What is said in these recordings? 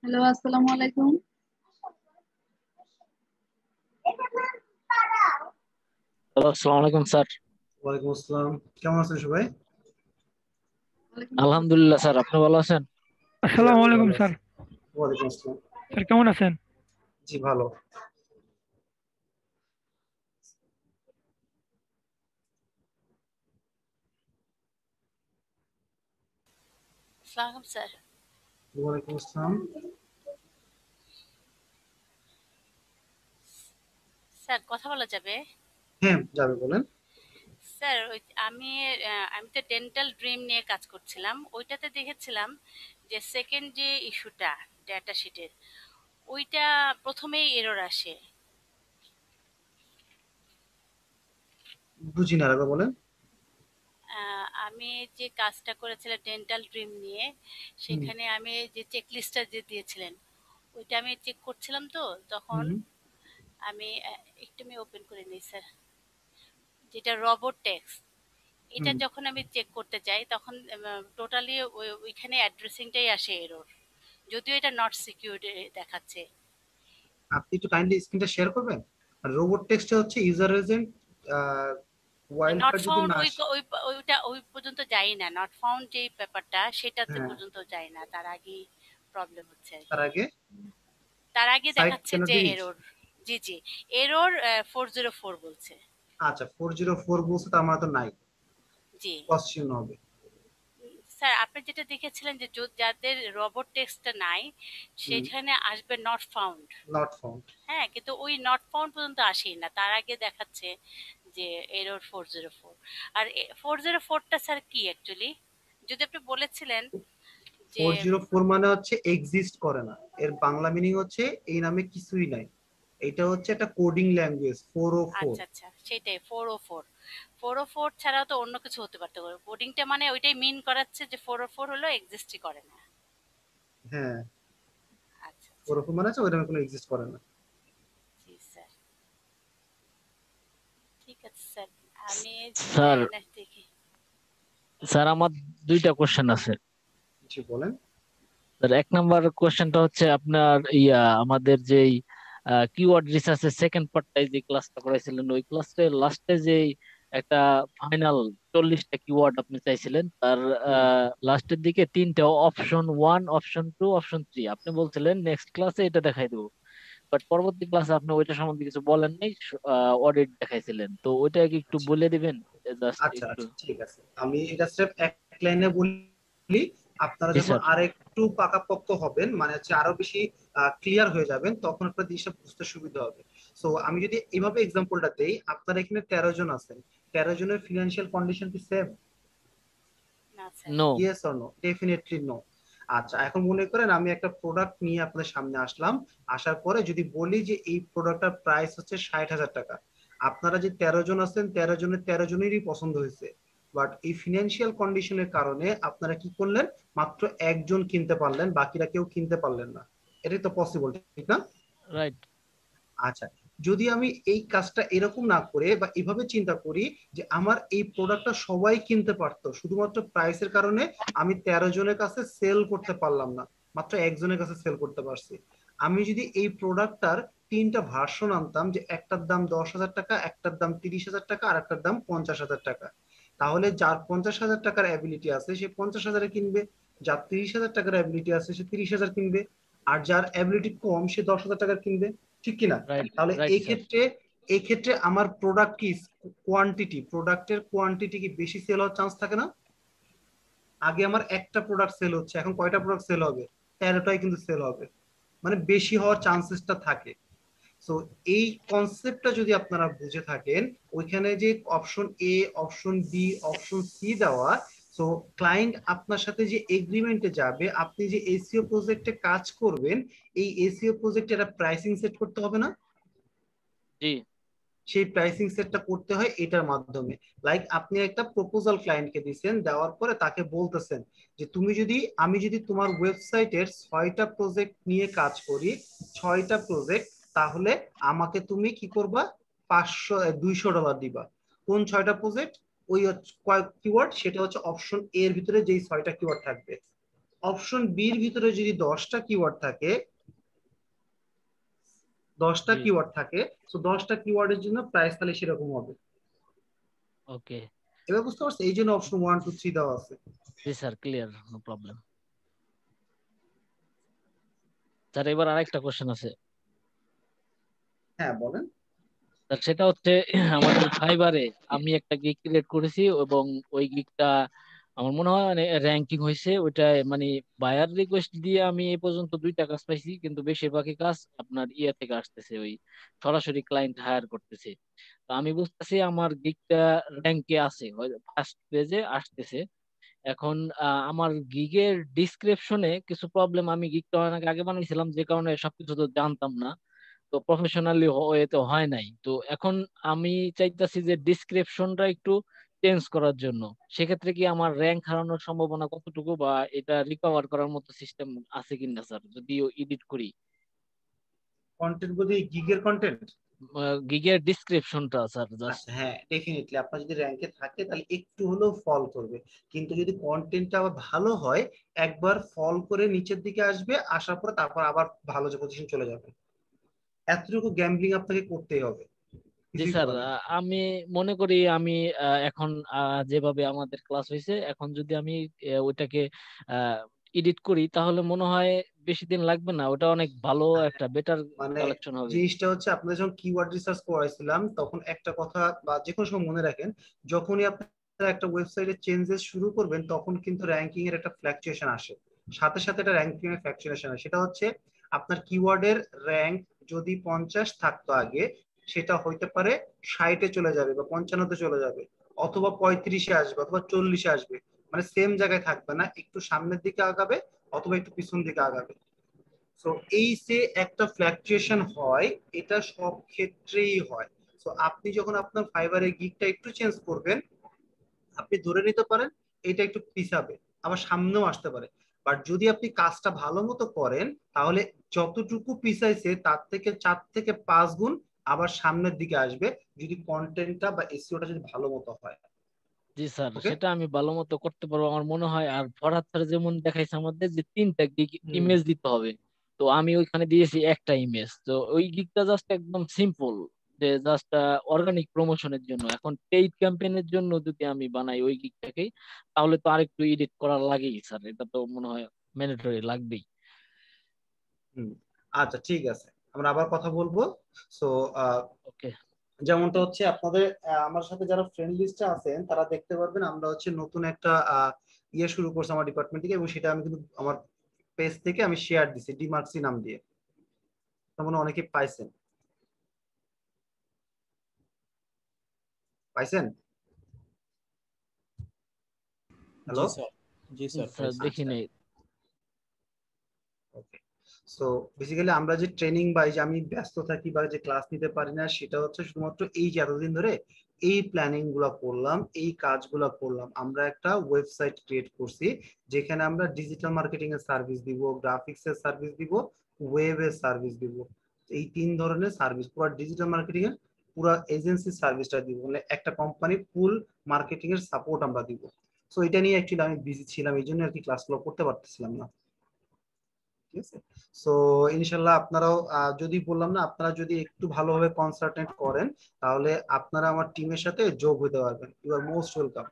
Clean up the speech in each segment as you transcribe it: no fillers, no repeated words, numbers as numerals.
Hello, আসসালামু আলাইকুম। Hello, আসসালামু আলাইকুম স্যার। ওয়ালাইকুম আসসালাম। কেমন আছেন সবাই? ওয়ালাইকুম আসসালাম। আলহামদুলিল্লাহ স্যার, আপনি ভালো আছেন? জি, আসসালামু আমি আলাইকুম ভালো স্যার। আছি। ওয়ালাইকুম আসসালাম। স্যার কেমন আছেন? জি, ভালো। আসসালামু স্যার। ওয়ালাইকুম আসসালাম। স্যার কথা বলা যাবে? হ্যাঁ, যাবে বলেন। স্যার আমি তো ডেন্টাল ড্রিম নিয়ে কাজ করছিলাম, ওইটাতে দেখেছিলাম যে সেকেন্ড যে ইস্যুটা ডেটা শিটের ওইটা প্রথমেই এরর আসে। বুঝি না, আরেকবার বলেন। আমি যে কাজটা করেছিলাম ডেন্টাল ড্রিম নিয়ে, হুম সেখানে আমি যে চেকলিস্টটা যে দিয়েছিলেন ওইটা আমি চেক করছিলাম, তো তখন হুম আমি ওপেন করে নিই স্যার, যেটা রোবট টেক্স। এটা হুম। যখন আমি চেক করতে যাই তখন টোটালি ওইখানে অ্যাড্রেসিংটাই আসে এরর, যদিও এটা নট সিকিউরড দেখাচ্ছে। আপনি একটু কাইন্ডলি স্ক্রিনটা শেয়ার করবেন। আর রোবট টেক্সটে হচ্ছে user agent wild not card যদি ফাউন্ড না ওই আসে। ওই ওইটা ওই পর্যন্ত যাই না, নট ফাউন্ড যে ব্যাপারটা সেটাতে হ্যাঁ, পর্যন্ত যাই না, তার আগেই প্রবলেম হচ্ছে আর তার কি। আগে তার আগে সাইট দেখাচ্ছে কেন যে ডিলিট। এরর। জি জি, এরর 404 বলছে। আচ্ছা, 404 বলছে, তার মানে তো নাই, জি। কোশ্চেন হবে। স্যার আপনি যেটা দেখেছিলেন যে যাদের রোবট টেক্সটটা নাই হুম, সেখানে আসবে নট ফাউন্ড। Not found. হ্যাঁ, কিন্তু ওই নট ফাউন্ড পর্যন্ত আসেই না, তার আগে দেখাচ্ছে যে এরর 404। আর 404টা স্যার কি অ্যাকচুয়ালি, যদি আপনি বলেছিলেন যে 404 মানে হচ্ছে এক্সিস্ট করে না। এর বাংলা মিনিং হচ্ছে এই নামে কিছুই নাই। এটা হচ্ছে একটা কোডিং ল্যাঙ্গুয়েজ 404। আচ্ছা আচ্ছা, সেটাই 404। 404 ছাড়াও তো অন্য কিছু হতে পারতো, কোডিংটা মানে ওইটাই মিন করাচ্ছে যে 404 হলো এক্সিস্টই করে না। হ্যাঁ, আচ্ছা আচ্ছা। 404 মানে হচ্ছে ওই নামে কোনো এক্সিস্ট করে না। জি স্যার, ঠিক আছে স্যার। আমি স্যার দেখি। স্যার আমার দুইটা কোশ্চেন আছে। জি, বলেন। স্যার, এক নাম্বার কোশ্চেনটা হচ্ছে আপনার আমাদের যেই কিওয়ার্ড রিসার্চের সেকেন্ড পার্টটাই যে ক্লাসটা করাইছিলেন, ওই ক্লাসে লাস্টে যে একটা ফাইনাল 40টা কিওয়ার্ড আপনি চাইছিলেন, তার হুম। লাস্টের দিকে তিনটা অপশন 1, অপশন 2, অপশন 3 আপনি বলছিলেন নেক্সট ক্লাসে এটা দেখাই দেবো। বাট পরবর্তী ক্লাসে আপনি ওইটা সম্বন্ধে কিছু বলেন নাই, অডিট দেখাইছিলেন। তো ওইটা কি একটু আচ্ছা বলে দিবেন জাস্ট আচ্ছা একটু? আচ্ছা, ঠিক আছে। আমি এটা স্রেফ এক লাইনে বলি। আপনারা জি যখন স্যার। আরেকটু পাকাপোক্ত হবেন, মানে হচ্ছে আরো বেশি ক্লিয়ার হয়ে যাবেন, তখন আপনার জিনিসটা বুঝতে সুবিধা হবে। সো আমি যদি এইভাবে এক্সাম্পলটা দেই, আপনারা এখানে 13 জন আছেন। 13 জনের ফিনান্সিয়াল কন্ডিশন কি সেম? না sir. No. Yes or no? Definitely no. আচ্ছা, এখন মনে করেন আমি একটা প্রোডাক্ট নিয়ে আপনাদের সামনে আসলাম। আসার পরে যদি বলি যে এই প্রোডাক্টটার প্রাইস হচ্ছে 60,000 টাকা, আপনারা যে 13 জন আছেন, 13 জনের 13 জনেরই পছন্দ হয়েছে। বাট এই ফিনান্সিয়াল কন্ডিশনের কারণে আপনারা কি করলেন? মাত্র একজন কিনতে পারলেন, বাকিরা কেউ কিনতে পারলেন না। এটাই তো পসিবল, ঠিক না? রাইট। আচ্ছা, যদি আমি এই কাজটা এরকম না করে বা এভাবে চিন্তা করি যে আমার এই প্রোডাক্টটা সবাই কিনতে পারতো, শুধুমাত্র প্রাইসের কারণে আমি 13 জনের কাছে সেল করতে পারলাম না, মাত্র একজনের কাছে সেল করতে পারছি। আমি যদি এই প্রোডাক্টটার তিনটা ভার্সন আনতাম, যে একটার দাম 10,000 টাকা, একটার দাম 30,000 টাকা, আর একটার দাম 50,000 টাকা, তাহলে যার 50,000 টাকার অ্যাবিলিটি আছে সে 50,000-এ কিনবে, যার 30,000 টাকার অ্যাবিলিটি আছে সে 30,000 কিনবে, আর যার অ্যাবিলিটি কম সে 10,000 টাকার কিনবে, ঠিক কিনা? রাইট। তাহলে রাইট এই স্যার। ক্ষেত্রে এই ক্ষেত্রে আমার প্রোডাক্ট কি, কোয়ান্টিটি, প্রোডাক্টের কোয়ান্টিটি কি বেশি সেল হওয়ার চান্স থাকে না? আগে আমার একটা প্রোডাক্ট সেল হচ্ছে, এখন কয়টা প্রোডাক্ট সেল হবে? 13টাই কিন্তু সেল হবে, মানে বেশি হওয়ার চান্সেসটা থাকে। সো এই কনসেপ্টটা যদি আপনারা বুঝে থাকেন, ওইখানে যে option A, option B, option C দেওয়া, সো ক্লায়েন্ট আপনার সাথে যে এগ্রিমেন্টে যাবে, আপনি যে এসইও প্রজেক্টে কাজ করবেন, এই এসইও প্রজেক্টে একটা প্রাইসিং সেট করতে হবে না? জি। সেই প্রাইসিং সেটটা করতে হয় এটার মাধ্যমে। লাইক আপনি একটা প্রপোজাল ক্লায়েন্টকে দিচ্ছেন, দেওয়ার পরে তাকে বলতেছেন যে তুমি যদি, আমি যদি তোমার ওয়েবসাইটের 6টা প্রজেক্ট নিয়ে কাজ করি, 6টা প্রজেক্ট, তাহলে আমাকে তুমি কি করবা? 200 ডলার দিবা। কোন 6টা প্রজেক্ট? ওই কিওয়ার্ড, সেটা হচ্ছে অপশন এর ভিতরে যেই 6টা কিওয়ার্ড থাকবে। অপশন বি এর ভিতরে যদি 10টা কিওয়ার্ড থাকে, 10টা জি কিওয়ার্ড থাকে, তো 10টা কিওয়ার্ডের জন্য প্রাইস তাহলে সেরকম হবে। ওকে। এবার বুঝতে পারছেন, এই জন্য অপশন 1 2 3 দেওয়া আছে। জি sir, clear, no problem. Sir এবার আরেকটা কোশ্চেন আছে হ্যাঁ বলেন। স্যার, সেটা হচ্ছে আমাদের ফাইবারে আমি একটা গিগ ক্রিয়েট করেছি এবং ওই গিগটা আমার মনে হয় র্যাঙ্কিং হয়েছে ওইটা, মানে বায়ার রিকোয়েস্ট দিয়ে আমি এই পর্যন্ত 2টা কাজ পাইছি, কিন্তু বেশিরভাগই কাজ আপনার ইয়ে থেকে আসতেছে, ওই সরাসরি ক্লায়েন্ট হায়ার করতেছে। তো আমি বুঝতেছি আমার গিগটা র্যাঙ্কে আছে, ফার্স্ট পেজে আসতেছে। এখন আমার গিগের ডিসক্রিপশনে কিছু প্রবলেম, আমি গিগটা অনেক আগে বানাইছিলাম যে কারণে সবকিছু তো জানতাম না, তো প্রফেশনালি এতে হয় নাই। তো এখন আমি চাইতাছি যে ডিসক্রিপশনটা একটু চেঞ্জ করার জন্য। সেক্ষেত্রে কি আমার র্যাঙ্ক হারানোর সম্ভাবনা কতটুকু, বা এটা রিকভার করার মতো সিস্টেম আছে কিনা স্যার, যদিও এডিট করি কন্টেন্ট বলতে গিগের কন্টেন্ট? গিগের ডিসক্রিপশনটা স্যার জাস্ট। আচ্ছা হ্যাঁ, ডেফিনেটলি আপনার যদি র্যাঙ্কে থাকে তাহলে একটু হলেও ফল করবে, কিন্তু যদি কন্টেন্টটা আবার ভালো হয়, একবার ফল করে নিচের দিকে আসবে, আসার পরে তারপর আবার ভালো যে পজিশন চলে যাবে। এতটুকু গ্যাম্বলিং আপনাকে করতেই হবে, জি কিছুই স্যার, করার নেই। আমি মনে করি আমি এখন যেভাবে আমাদের ক্লাস হয়েছে, এখন যদি আমি ওইটাকে এডিট করি তাহলে মনে হয় বেশি দিন লাগবে না, ওটা অনেক ভালো একটা বেটার মানে কালেকশন হবে। জিনিসটা হচ্ছে, আপনাদের যখন কিওয়ার্ড রিসার্চ করাইছিলাম তখন একটা কথা বা যে কোনো সময় মনে রাখেন, যখনই আপনারা একটা ওয়েবসাইটে চেঞ্জেস শুরু করবেন তখন কিন্তু র্যাঙ্কিং এর একটা ফ্ল্যাকচুয়েশন আসে, সাথে সাথে একটা র্যাঙ্কিং এর ফ্ল্যাকচুয়েশন আসে। সেটা হচ্ছে আপনার কিওয়ার্ডের র্যাঙ্ক যদি 50 থাকতো আগে, সেটা হইতে পারে 60-এ চলে যাবে বা 55-তে চলে যাবে, অথবা 35-এ আসবে, অথবা 40-এ আসবে। মানে সেম জায়গায় থাকবে না, একটু সামনের দিকে আগাবে অথবা একটু পিছন দিকে আগাবে। সো এই যে একটা ফ্ল্যাকচুয়েশন হয়, এটা সব ক্ষেত্রেই হয়। সো আপনি যখন আপনার ফাইবারের গিগটা একটু চেঞ্জ করবেন, আপনি ধরে নিতে পারেন এটা একটু পিছাবে, আবার সামনেও আসতে পারে। বাট যদি আপনি কাজটা ভালো মতো করেন, তাহলে যতটুকু পিছাইছে তার থেকে 4 থেকে 5 গুণ আবার সামনের দিকে আসবে, যদি কন্টেন্টটা বা এসইওটা যদি ভালো মতো হয়। জি স্যার, ওকে। সেটা আমি ভালো মতো করতে পারবো আমার মনে হয়। আর ফরহাদ স্যার যেমন দেখাইছে আমাদের যে 3টা হুম। ইমেজ দিতে হবে, তো আমি ওইখানে দিয়েছি একটা ইমেজ। তো ওই গিকটা জাস্ট একদম সিম্পল, যে জাস্ট অর্গানিক প্রমোশনের জন্য। এখন পেইড ক্যাম্পেইনের জন্য যদি আমি বানাই ওই গিকটাকে, তাহলে তো আরেকটু এডিট করা লাগেই স্যার, এটা তো মনে হয় ম্যান্ডেটরি লাগবেই। হুম। আচ্ছা ঠিক আছে, আমরা আবার কথা বলবো। So okay. যেমনটা হচ্ছে আপনাদের আমার সাথে যারা ফ্রেন্ড লিস্টে আছেন তারা দেখতে পারবেন, আমরা হচ্ছে নতুন একটা ইয়ে শুরু করছি আমার ডিপার্টমেন্ট থেকে, এবং সেটা আমি কিন্তু আমার পেজ থেকে আমি শেয়ার দিছি ডিমার্কসি নাম দিয়ে, তার মানে অনেকে পাইছেন। পাইছেন? হ্যালো। জি স্যার, জি স্যার স্যার পাইছি। দেখি আচ্ছা নেই। ওকে। সো বেসিক্যালি আমরা যে ট্রেনিং বা এই যে আমি ব্যস্ত থাকি বা যে ক্লাস নিতে পারি না, সেটা হচ্ছে শুধুমাত্র এই যে এতদিন ধরে এই প্ল্যানিং গুলা করলাম, এই কাজগুলা করলাম। আমরা একটা ওয়েবসাইট ক্রিয়েট করছি যেখানে আমরা ডিজিটাল মার্কেটিং এর সার্ভিস দিব, গ্রাফিক্স এর সার্ভিস দিব, ওয়েব এর সার্ভিস দিব। এই 3 ধরনের সার্ভিস, পুরো ডিজিটাল মার্কেটিং এর পুরো এজেন্সি সার্ভিসটা দিব, মানে একটা কোম্পানির ফুল মার্কেটিং এর সাপোর্ট আমরা দিব। সো এটা নিয়ে অ্যাকচুয়ালি আমি বিজি ছিলাম, এই জন্য আর কি ক্লাসগুলো করতে পারতেছিলাম না। ঠিক আছে। সো ইনশাল্লাহ আপনারাও যদি বললাম না, আপনারা যদি একটু ভালোভাবে কনসালটেন্ট করেন, তাহলে আপনারা আমার টিমের সাথে যোগ হতে পারবেন। You are most welcome.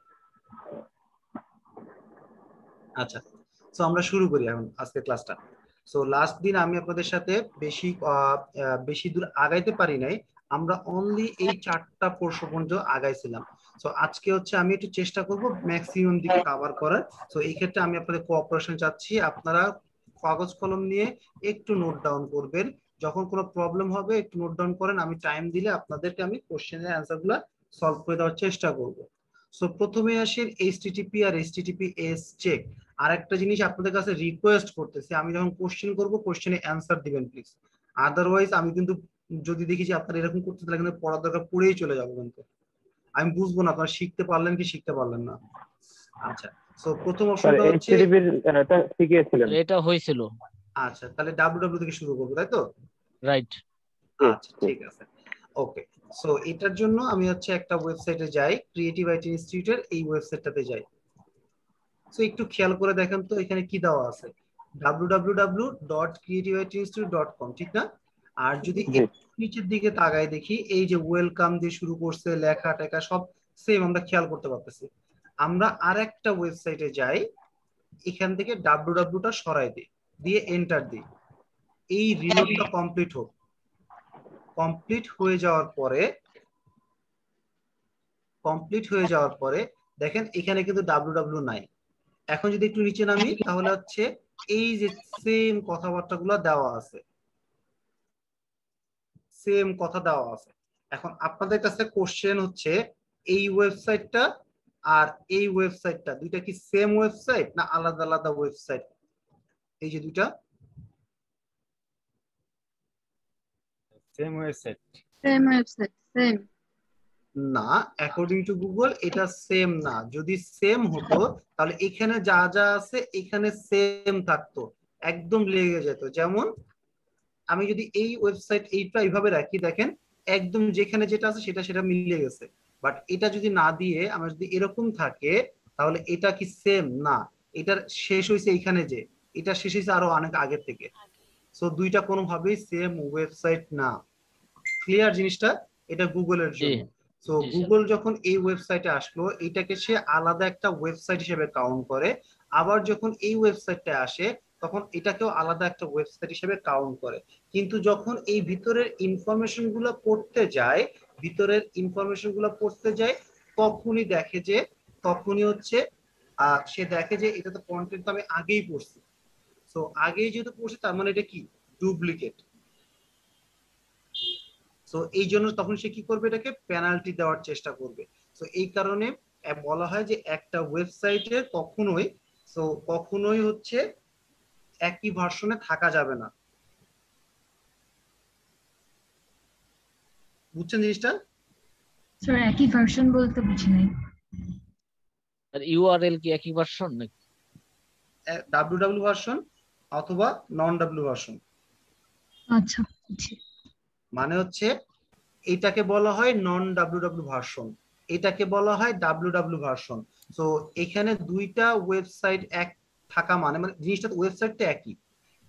আচ্ছা, সো আমরা শুরু করি এখন আজকের ক্লাসটা। সো লাস্ট দিন আমি আপনাদের সাথে বেশি দূর আগাইতে পারি নাই, আমরা অনলি এই 4টা পোর্শন পর্যন্ত আগাইছিলাম। সো আজকে হচ্ছে আমি একটু চেষ্টা করব ম্যাক্সিমাম দিকে কভার করার। সো এই ক্ষেত্রে আমি আপনাদের কোঅপারেশন চাচ্ছি, আপনারা কাগজ কলম নিয়ে একটু নোট ডাউন করবেন, যখন কোনো প্রবলেম হবে একটু নোট ডাউন করেন, আমি টাইম দিলে আপনাদেরকে আমি কোশ্চেনের অ্যান্সার গুলা সলভ করে দেওয়ার চেষ্টা করব। সো প্রথমে আসি এইচটিটিপি আর এইচটিটিপিএস চেক। আর একটা জিনিস আপনাদের কাছে রিকোয়েস্ট করতেছি, আমি যখন কোশ্চেন করব কোশ্চেনে অ্যান্সার দিবেন প্লিজ। আদারওয়াইজ আমি কিন্তু যদি দেখি যে আপনারা এরকম করতে, তাহলে কিন্তু পড়ার দরকার পড়েই চলে যাবো, কিন্তু আমি বুঝবো না আপনারা শিখতে পারলেন কি শিখতে পারলেন না। আচ্ছা, সো প্রথম স্যার অপশনটা হচ্ছে, এইচটিটিপির এটা শিখিয়েছিলেন। এটা হয়েছিল। আচ্ছা তাহলে ডাব্লিউ থেকে শুরু করবো, তাই তো? রাইট। আচ্ছা ঠিক আছে। ওকে। সো এটার জন্য আমি হচ্ছে একটা ওয়েবসাইটে যাই, ক্রিয়েটিভ আইটি ইনস্টিটিউটের এই ওয়েবসাইটটাতে যাই। সো একটু খেয়াল করে দেখেন তো এখানে কি দেওয়া আছে, www.creativeitinstitute.com, ঠিক না? আর যদি জি। একটু নিচের দিকে তাকায় দেখি, এই যে ওয়েলকাম দিয়ে শুরু করছে, লেখা টেখা সব সেম আমরা খেয়াল করতে পারতেছি। আমরা আরেকটা ওয়েবসাইটে যাই, এখান থেকে www টা সরাই দিই, দিয়ে এন্টার দিই। এই রিলোডটা কমপ্লিট হোক। কমপ্লিট হয়ে যাওয়ার পরে দেখেন এখানে কিন্তু www নাই। এখন যদি একটু নিচে নামি, তাহলে হচ্ছে এই যে সেম কথাবার্তাগুলো দেওয়া আছে, সেম কথা দেওয়া আছে। এখন আপনাদের কাছে কোশ্চেন হচ্ছে, এই ওয়েবসাইটটা আর এই ওয়েবসাইটটা দুইটা কি সেম ওয়েবসাইট না আলাদা আলাদা ওয়েবসাইট? এই যে দুইটা same website. Same website, same. না, অ্যাকর্ডিং টু গুগল এটা সেম না। যদি সেম হতো তাহলে এখানে যা যা আছে এখানে সেম থাকতো, একদম লেগে যেত। যেমন আমি যদি এই ওয়েবসাইট এইটা এইভাবে রাখি, দেখেন একদম যেখানে যেটা আছে সেটা সেটা মিলে গেছে। বাট এটা যদি না দিয়ে আমার যদি এরকম থাকে, তাহলে এটা কি সেম না? এটার শেষ হয়েছে এইখানে, যে এটা শেষ হয়েছে আরো অনেক আগে থেকে। আগে। সো দুইটা কোনোভাবেই সেম ওয়েবসাইট না। ক্লিয়ার জিনিসটা? এটা গুগলের জি জন্য। সো জি স্যার। গুগল যখন এই ওয়েবসাইটে আসলো, এটাকে সে আলাদা একটা ওয়েবসাইট হিসেবে কাউন্ট করে। আবার যখন এই ওয়েবসাইটে আসে, তখন এটাকেও আলাদা একটা ওয়েবসাইট হিসেবে কাউন্ট করে। কিন্তু যখন এই ভিতরের ইনফরমেশন গুলো পড়তে যায়, তখনই দেখে যে, তখনই হচ্ছে সে দেখে যে এটা তো কন্টেন্ট আমি আগেই পড়ছি। সো আগেই যেহেতু পড়ছি, তার মানে এটা কি ডুপ্লিকেট। সো এই জন্য তখন সে কি করবে, এটাকে পেনাল্টি দেওয়ার চেষ্টা করবে। সো এই কারণে বলা হয় যে একটা ওয়েবসাইটে কখনোই হচ্ছে একই ভার্সনে থাকা যাবে না। বুঝছেন জিনিসটা? স্যার একই ভার্সন বলতে বুঝি নাই। আর ইউআরএল কি একই ভার্সন নাকি? www ভার্সন অথবা নন ডাব্লিউ ভার্সন। আচ্ছা বুঝছি। মানে হচ্ছে এটাকে বলা হয় নন ডাব্লিউ ভার্সন, এটাকে বলা হয় ডাব্লিউ ভার্সন। সো এখানে দুইটা ওয়েবসাইট এক থাকা মানে মানে জিনিসটা, ওয়েবসাইটটা একই,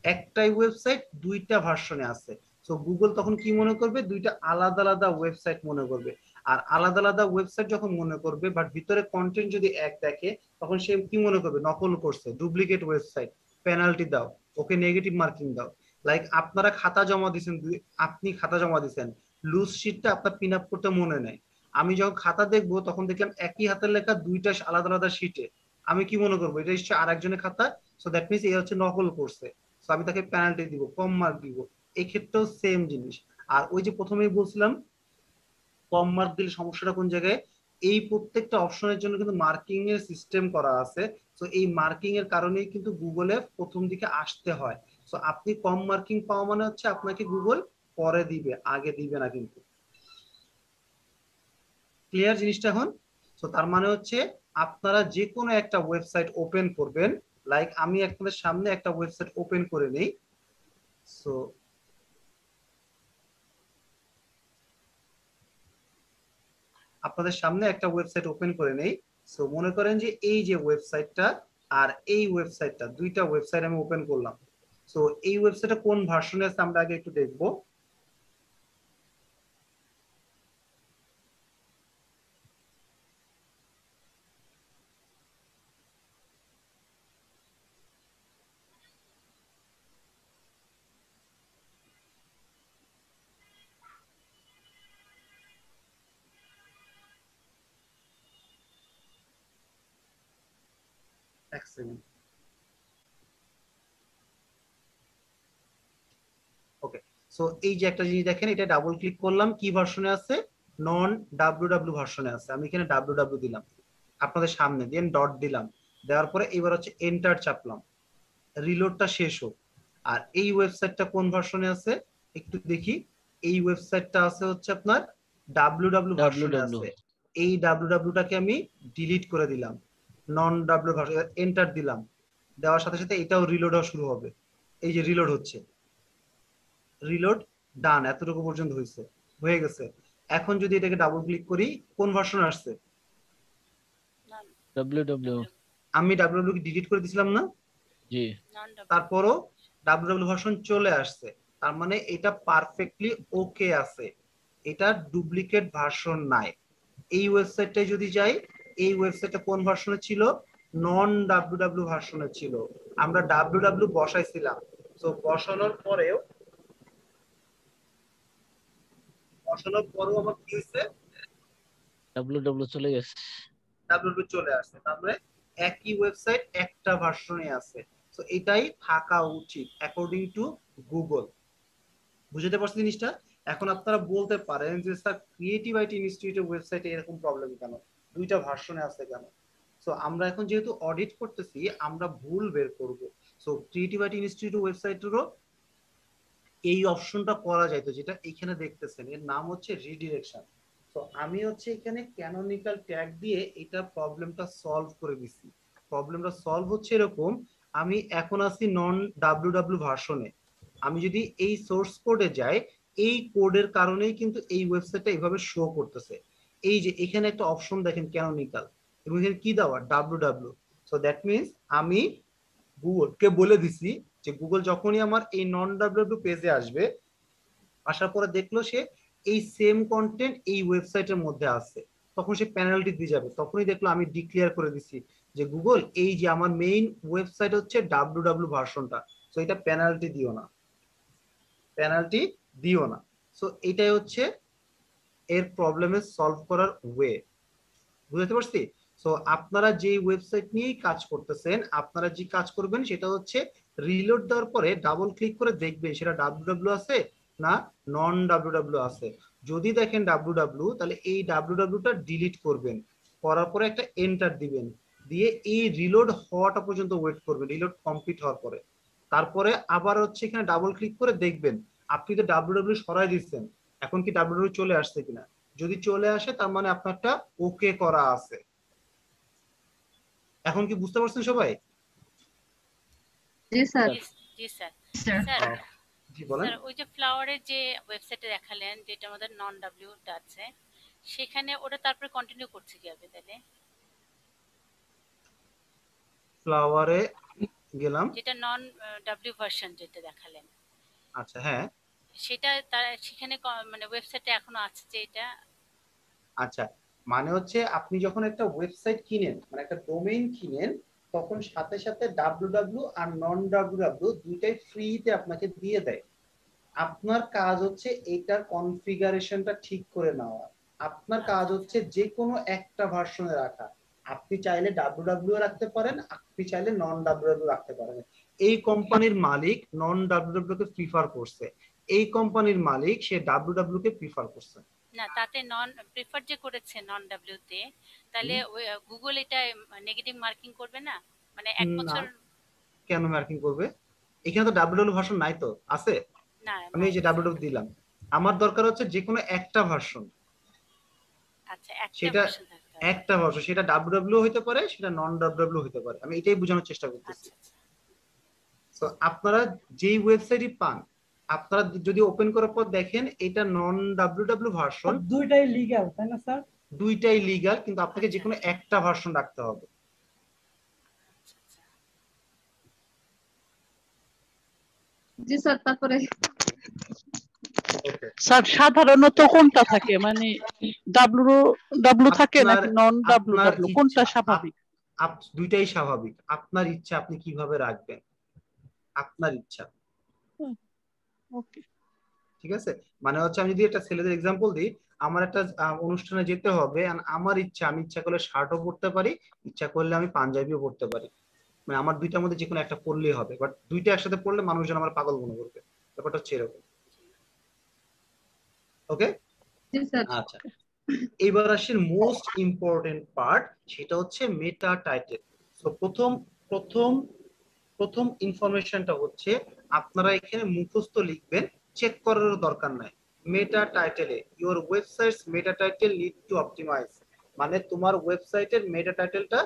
একটাই ওয়েবসাইট দুইটা ভার্সনে আছে। সো গুগল তখন কি মনে করবে, দুইটা আলাদা আলাদা ওয়েবসাইট মনে করবে। আর আলাদা আলাদা ওয়েবসাইট যখন মনে করবে, বাট ভিতরে কন্টেন্ট যদি এক দেখে, তখন সে কি মনে করবে, নকল করছে, ডুপ্লিকেট ওয়েবসাইট, পেনাল্টি দাও, ওকে নেগেটিভ মার্কিং দাও। লাইক আপনারা খাতা জমা দিচ্ছেন, আপনি খাতা জমা দিচ্ছেন, লুজ শিটটা আপনার পিন আপ করতে মনে নেই। আমি যখন খাতা দেখবো, তখন দেখলাম একই হাতের লেখা দুইটা আলাদা আলাদা শিটে, আমি কি মনে করবো, এটা নিশ্চয়ই আরেকজনের খাতা। সো দ্যাট মিনস এই হচ্ছে নকল করছে। সো আমি তাকে পেনাল্টি দিব, কম মার্ক দিব। এই ক্ষেত্রেও সেম জিনিস। আর ওই যে প্রথমেই বলছিলাম কম মার্ক দিলে সমস্যাটা কোন জায়গায়, এই প্রত্যেকটা অপশনের জন্য কিন্তু মার্কিং এর সিস্টেম করা আছে। তো এই মার্কিং এর কারণেই কিন্তু গুগলে প্রথম দিকে আসতে হয়। তো আপনি কম মার্কিং পাওয়া মানে হচ্ছে আপনাকে গুগল পরে দিবে, আগে দিবে না কিন্তু। ক্লিয়ার জিনিসটা এখন? তো তার মানে হচ্ছে আপনারা যে কোনো একটা ওয়েবসাইট ওপেন করবেন, লাইক আমি আপনাদের সামনে একটা ওয়েবসাইট ওপেন করে নেই। সো আপনাদের সামনে একটা ওয়েবসাইট ওপেন করে নেই। সো মনে করেন যে এই যে ওয়েবসাইটটা আর এই ওয়েবসাইটটা, দুইটা ওয়েবসাইট আমি ওপেন করলাম। সো এই ওয়েবসাইটটা কোন ভার্সনে আছে আমরা আগে একটু দেখবো। এক সেকেন্ড। ওকে, সো এই যে একটা জিনিস দেখেন, এটা ডাবল ক্লিক করলাম, কি ভার্সনে আছে, নন ডাব্লিউ ভার্সনে আছে। আমি এখানে ডাব্লিউ দিলাম আপনাদের সামনে, দেন ডট দিলাম, দেওয়ার পরে এবার হচ্ছে এন্টার চাপলাম, রিলোডটা শেষ হোক। আর এই ওয়েবসাইটটা কোন ভার্সনে আছে একটু দেখি। এই ওয়েবসাইটটা আছে হচ্ছে আপনার ডাব্লিউ ভার্সনে আছে। এই ডাব্লিউটাকে আমি ডিলিট করে দিলাম, নন ডাব্লিউ ভার্সন, এন্টার দিলাম, দেওয়ার সাথে সাথে এটাও রিলোড হওয়া শুরু হবে। এই যে রিলোড হচ্ছে, রিলোড ডান, এতটুকু পর্যন্ত হয়ে গেছে। এখন যদি এটাকে ডাবল ক্লিক করি, কোন ভার্সন আসছে? ডব্লিউ আমি ডাব্লিউডাব্লিউ কে ডিলিট করে দিছিলাম না, জি তারপরও ডাব্লিউডাব্লিউ ভার্সন চলে আসছে, তার মানে এটা পারফেক্টলি ওকে আছে, এটা ডুপ্লিকেট ভার্সন নাই। এই ওয়েবসাইটটায় যদি যাই, এই ওয়েবসাইটটা কোন ভার্সনে ছিল? নন ডাব্লিউডাব্লিউ ভার্সনে ছিল। আমরা ডাব্লিউডাব্লিউ বসাইছিলাম, তো বসানোর পরেও আমার কি হয়েছে? ডাব্লিউ চলে গেছে। ডাব্লিউডাব্লিউ চলে আসছে, তার মানে একই ওয়েবসাইট একটা ভার্সনে আছে। তো এটাই থাকা উচিত অ্যাকর্ডিং টু গুগল। বুঝতে পারছেন জিনিসটা? এখন আপনারা বলতে পারেন যে স্যার ক্রিয়েটিভ আইটি ইনস্টিটিউটের ওয়েবসাইটে এরকম প্রবলেম কেন, দুইটা ভার্সনে আছে কেন? সো আমরা এখন যেহেতু অডিট করতেছি, আমরা ভুল বের করব। সো ক্রিয়েটিভ আইটি ইনস্টিটিউট ওয়েবসাইটেরও এই অপশনটা করা যাইতো, যেটা এখানে দেখতেছেন, এর নাম হচ্ছে রিডিরেকশন। তো আমি হচ্ছে এখানে ক্যানোনিক্যাল ট্যাগ দিয়ে এটা প্রবলেমটা সলভ করে দিছি। প্রবলেমটা সলভ হচ্ছে এরকম, আমি এখন আছি নন ডাব্লিউডাব্লিউ ভার্সনে, আমি যদি এই সোর্স কোডে যাই, এই কোডের কারণেই কিন্তু এই ওয়েবসাইটটা এইভাবে শো করতেছে। এই যে এখানে একটা অপশন দেখেন ক্যানোনিক্যাল, এবং এখানে কি দেওয়া? ডাব্লিউডাব্লিউ। সো দ্যাট মিনস আমি গুগলকে বলে দিছি যে গুগল যখনই আমার এই নন ডাব্লিউডাব্লিউ পেজে আসবে, আসার পরে দেখলো সে এই সেম কন্টেন্ট এই ওয়েবসাইটের মধ্যে আছে, তখন সে পেনাল্টি দিয়ে যাবে। তখনই দেখলো আমি ডিক্লেয়ার করে দিছি যে গুগল, এই যে আমার মেইন ওয়েবসাইট হচ্ছে ডাব্লিউডাব্লিউ ভার্সনটা, সো এটা পেনাল্টি দিও না, পেনাল্টি দিও না। সো এটাই হচ্ছে এর প্রবলেমের সলভ করার ওয়ে। বুঝতে পারছি? সো আপনারা যে ওয়েবসাইট নিয়েই কাজ করতেছেন, আপনারা যে কাজ করবেন সেটা হচ্ছে রিলোড দেওয়ার পরে ডাবল ক্লিক করে দেখবেন সেটা ডাব্লিউডাব্লিউ আছে না নন ডাব্লিউডাব্লিউ আছে। যদি দেখেন ডাব্লিউডাব্লিউ, তাহলে এই ডাব্লিউডাব্লিউটা ডিলিট করবেন, করার পরে একটা এন্টার দিবেন, দিয়ে এই রিলোড হওয়াটা পর্যন্ত ওয়েট করবেন, রিলোড কমপ্লিট হওয়ার পরে। তারপরে আবার হচ্ছে এখানে ডাবল ক্লিক করে দেখবেন আপনি তো ডাব্লিউডাব্লিউ সরাই দিচ্ছেন, এখন কি ডাব্লিউডাব্লিউ চলে আসছে কিনা। যদি চলে আসে তার মানে আপনারটা ওকে করা আছে। এখন কি বুঝতে পারছেন সবাই? জি স্যার। জি স্যার। স্যার স্যার জি বলেন। স্যার ওই যে ফ্লাওয়ারের যে ওয়েবসাইটে দেখালেন যেটা আমাদের নন ডাব্লিউটা আছে, সেখানে ওটা তারপরে কন্টিনিউ করছে কিভাবে তাহলে? ফ্লাওয়ারে গেলাম, যেটা নন ডাব্লিউ ভার্সন যেটা দেখালেন, আচ্ছা হ্যাঁ, সেটা তার সেখানে মানে ওয়েবসাইটে এখনো আছে যে এটা? আচ্ছা মানে হচ্ছে আপনি যখন একটা ওয়েবসাইট কিনেন, মানে একটা ডোমেইন কিনেন, তখন সাথে সাথে ডাব্লিউডাব্লিউ আর নন ডাব্লিউডাব্লিউ দুইটাই ফ্রিতে আপনাকে দিয়ে দেয়। আপনার কাজ হচ্ছে এটার কনফিগারেশনটা ঠিক করে নেওয়া, আপনার কাজ হচ্ছে যে কোনো একটা ভার্সনে রাখা। আপনি চাইলে ডাব্লিউডাব্লিউ রাখতে পারেন, আপনি চাইলে নন ডাব্লিউডাব্লিউ রাখতে পারেন। এই কোম্পানির মালিক নন ডাব্লিউডাব্লিউ কে প্রিফার করছে, এই কোম্পানির মালিক সে ডাব্লিউডাব্লিউ কে প্রিফার করছে। না, তাতে নন প্রিফার যে করেছে নন ডাব্লিউ তে, তাহলে গুগল এটা নেগেটিভ মার্কিং করবে না? মানে এক না, বছর কেন মার্কিং করবে? এখানে তো ডাব্লিউডাব্লিউ ভার্সন নাই তো, আছে? না? আমি এই যে ডাব্লিউডাব্লিউ দিলাম, আমার দরকার হচ্ছে যে কোনো একটা ভার্সন, আচ্ছা, একটা সেটা ভার্সন থাকতে হবে। একটা ভার্সন, সেটা ডাব্লিউডাব্লিউ হতে পারে, সেটা নন ডাব্লিউডাব্লিউ হতে পারে। আমি এটাই বোঝানোর চেষ্টা করতেছি। আচ্ছা আচ্ছা। তো আপনারা যেই ওয়েবসাইটই পান, আপনারা যদি ওপেন করার পর দেখেন এটা নন ডাব্লিউডাব্লিউ ভার্সন, দুইটাই লিগ্যাল তাই না স্যার? দুইটাই লিগ্যাল, কিন্তু আপনাকে যে কোনো একটা ভার্সন রাখতে হবে। জি স্যার। তারপরে স্যার সাধারণত কোনটা থাকে, মানে ডাব্লিউ থাকে নাকি নন ডাব্লিউ? কোনটা স্বাভাবিক? দুইটাই স্বাভাবিক, আপনার ইচ্ছা আপনি কিভাবে রাখবেন, আপনার ইচ্ছা। ওকে, ঠিক আছে? মানে হচ্ছে আমি যদি একটা ছেলেদের এক্সাম্পল দিই, আমার একটা অনুষ্ঠানে যেতে হবে, and আমার ইচ্ছা, আমি ইচ্ছা করলে শার্টও পরতে পারি, ইচ্ছা করলে আমি পাঞ্জাবিও পরতে পারি, মানে আমার দুইটার মধ্যে যে কোনো একটা পরলেই হবে, বাট দুইটা একসাথে পড়লে মানুষজন আমার পাগল মনে করবে। ব্যাপারটা হচ্ছে এরকম। ওকে, জি স্যার। আচ্ছা এবার আসেন মোস্ট ইম্পর্টেন্ট পার্ট, সেটা হচ্ছে মেটা টাইটেল। সো প্রথম ইনফরমেশনটা হচ্ছে আপনারা এখানে মুখস্থ লিখবেন, চেক করারও দরকার নাই। মেটা টাইটেলে your websites meta title need to optimise, মানে তোমার ওয়েবসাইটের মেটা টাইটেলটা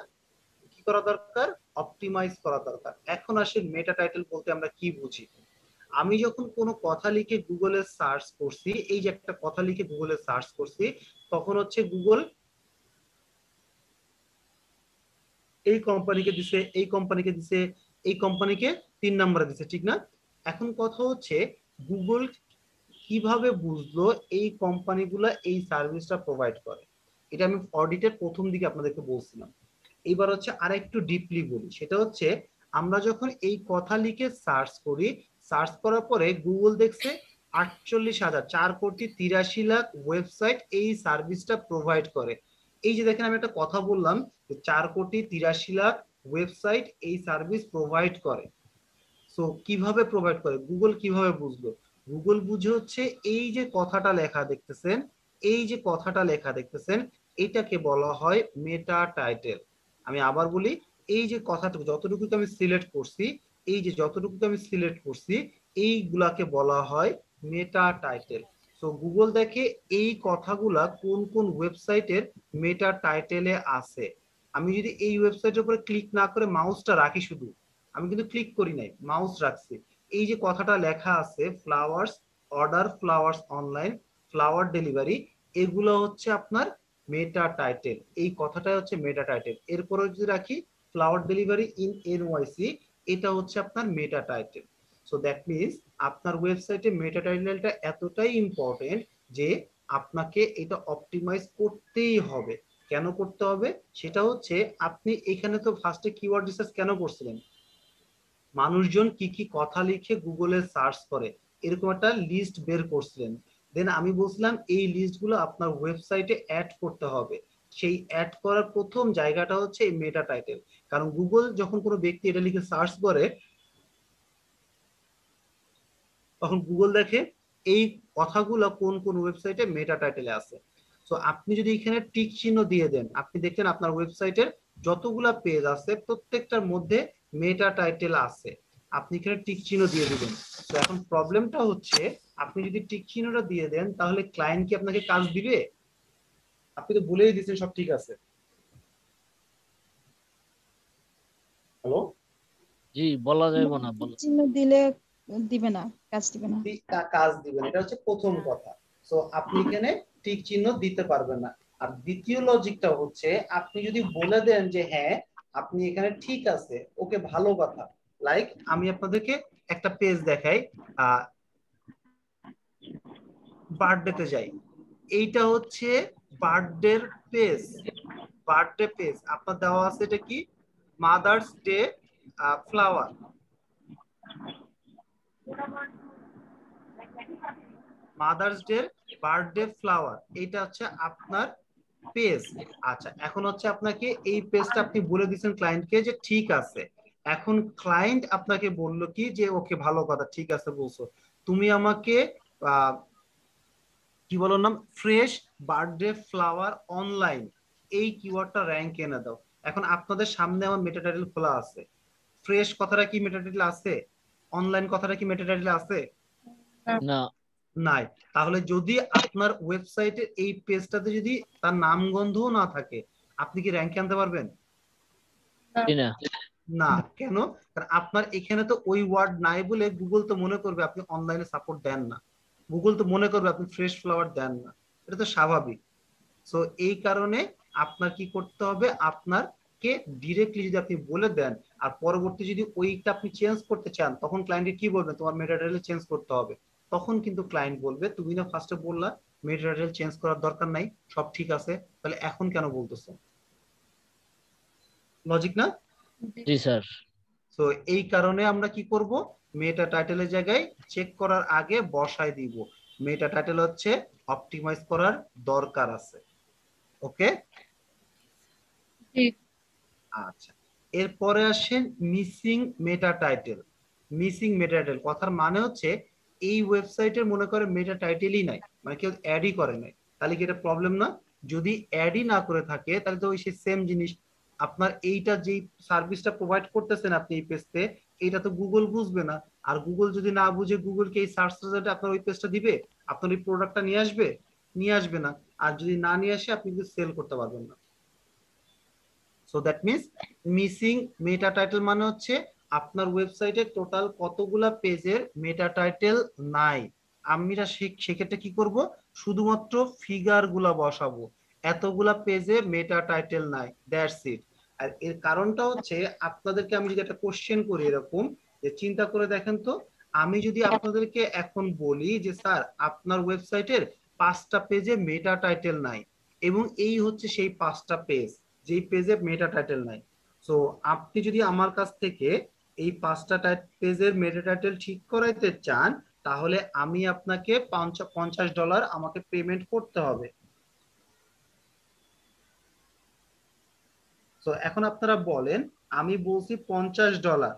কি করা দরকার? অপটিমাইজ করা দরকার। এখন আসেন মেটা টাইটেল বলতে আমরা কি বুঝি। আমি যখন কোনো কথা লিখে গুগলে সার্চ করছি, এই যে একটা কথা লিখে গুগলে সার্চ করছি, তখন হচ্ছে গুগল এই কোম্পানিকে দিছে, এই কোম্পানিকে দিছে, এই কোম্পানিকে 3 নম্বরে দিছে, ঠিক না? এখন কথা হচ্ছে গুগল কিভাবে বুঝলো এই কোম্পানিগুলো এই সার্ভিসটা প্রোভাইড করে? এটা আমি অডিটের প্রথম দিকে আপনাদেরকে বলছিলাম। এবার হচ্ছে আরেকটু ডিপলি বলি, সেটা হচ্ছে আমরা যখন এই কথা লিখে সার্চ করি, সার্চ করার পরে গুগল দেখছে 48,000 4,83,00,000 ওয়েবসাইট এই সার্ভিসটা প্রোভাইড করে। এই যে দেখেন আমি একটা কথা বললাম যে 4,83,00,000 ওয়েবসাইট এই সার্ভিস প্রোভাইড করে। সো কিভাবে প্রোভাইড করে, গুগল কিভাবে বুঝলো? গুগল বুঝে হচ্ছে এই যে কথাটা লেখা দেখতেছেন, এই যে কথাটা লেখা দেখতেছেন, এটাকে বলা হয় মেটা টাইটেল। আমি আবার বলি, এই যে কথাটুকু যতটুকু আমি সিলেক্ট করছি, এই যে যতটুকু আমি সিলেক্ট করছি, এইগুলাকে বলা হয় মেটা টাইটেল। সো গুগল দেখে এই কথাগুলা কোন কোন ওয়েবসাইটের মেটা টাইটেলে আছে। আমি যদি এই ওয়েবসাইটের উপরে ক্লিক না করে মাউসটা রাখি, শুধু আমি কিন্তু ক্লিক করি নাই, মাউস রাখছি, এই যে কথাটা লেখা আছে flowers, order flowers online, flower delivery, এগুলো হচ্ছে আপনার মেটা টাইটেল। এই কথাটা হচ্ছে মেটা টাইটেল। এরপরে যদি রাখি ফ্লাওয়ার ডেলিভারি ইন এনওয়াইসি, এটা হচ্ছে আপনার মেটা টাইটেল। সো দ্যাট মিনস আপনার ওয়েবসাইটে মেটা টাইটেলটা এতটাই ইম্পর্টেন্ট যে আপনাকে এটা অপটিমাইজ করতেই হবে। কেন করতে হবে? সেটা হচ্ছে আপনি এখানে তো ফার্স্টে কিওয়ার্ড রিসার্চ কেন করছিলেন? মানুষজন কি কি কথা লিখে গুগলে সার্চ করে এরকম একটা লিস্ট বের করছিলেন। দেন আমি বলছিলাম এই লিস্টগুলো আপনার ওয়েবসাইটে অ্যাড করতে হবে। সেই অ্যাড করার প্রথম জায়গাটা হচ্ছে এই মেটা টাইটেল। কারণ গুগল যখন কোনো ব্যক্তি এটা লিখে সার্চ করে, তখন গুগল দেখে এই কথাগুলো কোন কোন ওয়েবসাইটে মেটা টাইটেলে আছে। সো আপনি যদি এখানে টিক চিহ্ন দিয়ে দেন, আপনি দেখেন আপনার ওয়েবসাইটের যতগুলা পেজ আছে প্রত্যেকটার মধ্যে মেটা টাইটেল আছে, আপনি এখানে টিক চিহ্ন দিয়ে দিবেন। তো এখন প্রবলেমটা হচ্ছে আপনি যদি টিক চিহ্নটা দিয়ে দেন তাহলে ক্লায়েন্ট কি আপনাকে কাজ দিবে? আপনি তো বলেই দিয়েছেন সব ঠিক আছে। হ্যালো, জি, বলা যাবে না, বলা চিহ্ন দিলে দিবে না, কাজ দিবে না। কাজ দিবেন, এটা হচ্ছে প্রথম কথা। সো আপনি এখানে টিক চিহ্ন দিতে পারবেন না। আর দ্বিতীয় লজিকটা হচ্ছে আপনি যদি বলে দেন যে হ্যাঁ আপনি এখানে ঠিক আছে, ওকে, ভালো কথা। লাইক আমি আপনাদেরকে একটা পেজ দেখাই, বার্থডেতে যাই, এইটা হচ্ছে বার্থডের পেজ। বার্থডে পেজ আপনার দেওয়া আছে, এটা কি? Mother's day flower. Mother's day birthday flower, এটা হচ্ছে আপনার পেজ। আচ্ছা, এখন হচ্ছে আপনাকে এই পেজটা আপনি বলে দিচ্ছেন ক্লায়েন্টকে যে ঠিক আছে। এখন ক্লায়েন্ট আপনাকে বললো কি যে ওকে, ভালো কথা, ঠিক আছে বলছো, তুমি আমাকে কি বলো নাম, ফ্রেশ বার্থডে ফ্লাওয়ার অনলাইন, এই কিওয়ার্ডটা র্যাঙ্ক এনে দাও। এখন আপনাদের সামনে আমার মেটা টাইটেল খোলা আছে, ফ্রেশ কথাটা কি মেটা টাইটেল আছে? অনলাইন কথাটা কি মেটা টাইটেল আছে? না, নাই। তাহলে যদি আপনার ওয়েবসাইটের এই পেজটাতে যদি তার নামগন্ধও না থাকে, আপনি কি র্যাঙ্কে আনতে পারবেন? না, না। কেন? কারণ আপনার এখানে তো ওই ওয়ার্ড নাই বলে গুগল তো মনে করবে আপনি অনলাইনে সাপোর্ট দেন না, গুগল তো মনে করবে আপনি ফ্রেশ ফ্লাওয়ার দেন না, এটা তো স্বাভাবিক। সো এই কারণে আপনার কি করতে হবে, আপনাকে ডিরেক্টলি যদি আপনি বলে দেন আর পরবর্তী যদি ওইটা আপনি চেঞ্জ করতে চান, তখন ক্লায়েন্টকে কি বলবেন, তোমার মেটা টাইটেল চেঞ্জ করতে হবে। তখন কিন্তু ক্লায়েন্ট বলবে তুমি না ফার্স্টে বললা মেটা টাইটেল চেঞ্জ করার দরকার নাই, সব ঠিক আছে, তাহলে এখন কেন বলতেছো? লজিক না? জি স্যার। তো এই কারণে আমরা কি করব, মেটা টাইটেলের জায়গায় চেক করার আগে বসাই দিব মেটা টাইটেল হচ্ছে অপটিমাইজ করার দরকার আছে। ওকে, আচ্ছা। এরপরে আসেন মিসিং মেটা টাইটেল। মিসিং মেটা টাইটেল কথার মানে হচ্ছে এই ওয়েবসাইটের মনে করে মেটা টাইটেলই নাই, মানে কেউ অ্যাডই করে নাই, তাহলে কি এটা প্রবলেম না? যদি অ্যাডই না করে থাকে তাহলে তো ওই সেম জিনিস, আপনার এইটা যেই সার্ভিসটা প্রোভাইড করতেছেন আপনি এই পেজতে, এটা তো গুগল বুঝবে না। আর গুগল যদি না বুঝে, গুগল কি এই সার্চ রেজাল্টে আপনার ওই পেজটা দিবে? আপনার এই প্রোডাক্টটা নিয়ে আসবে? নিয়ে আসবে না। আর যদি না নিয়ে আসে আপনি কিন্তু সেল করতে পারবেন না। So that means missing meta title মানে হচ্ছে আপনার ওয়েবসাইটে টোটাল কতগুলা পেজের মেটা টাইটেল নাই। আমরা সেক্ষেত্রে কি করব, শুধুমাত্র ফিগার গুলা বসাবো, এতগুলা পেজে মেটা টাইটেল নাই, দ্যাটস ইট। আর এর কারণটা হচ্ছে আপনাদেরকে আমি যদি একটা কোশ্চেন করি এরকম, যে চিন্তা করে দেখেন তো, আমি যদি আপনাদেরকে এখন বলি যে স্যার আপনার ওয়েবসাইটের 5টা পেজে মেটা টাইটেল নাই, এবং এই হচ্ছে সেই 5টা পেজ যেই পেজে মেটা টাইটেল নাই, সো আপনি যদি আমার কাছ থেকে এই 5টা পেজের মেটা টাইটেল ঠিক করাইতে চান, তাহলে আমি আপনাকে $50 আমাকে পেমেন্ট করতে হবে। তো এখন আপনারা বলেন, আমি বলছি $50,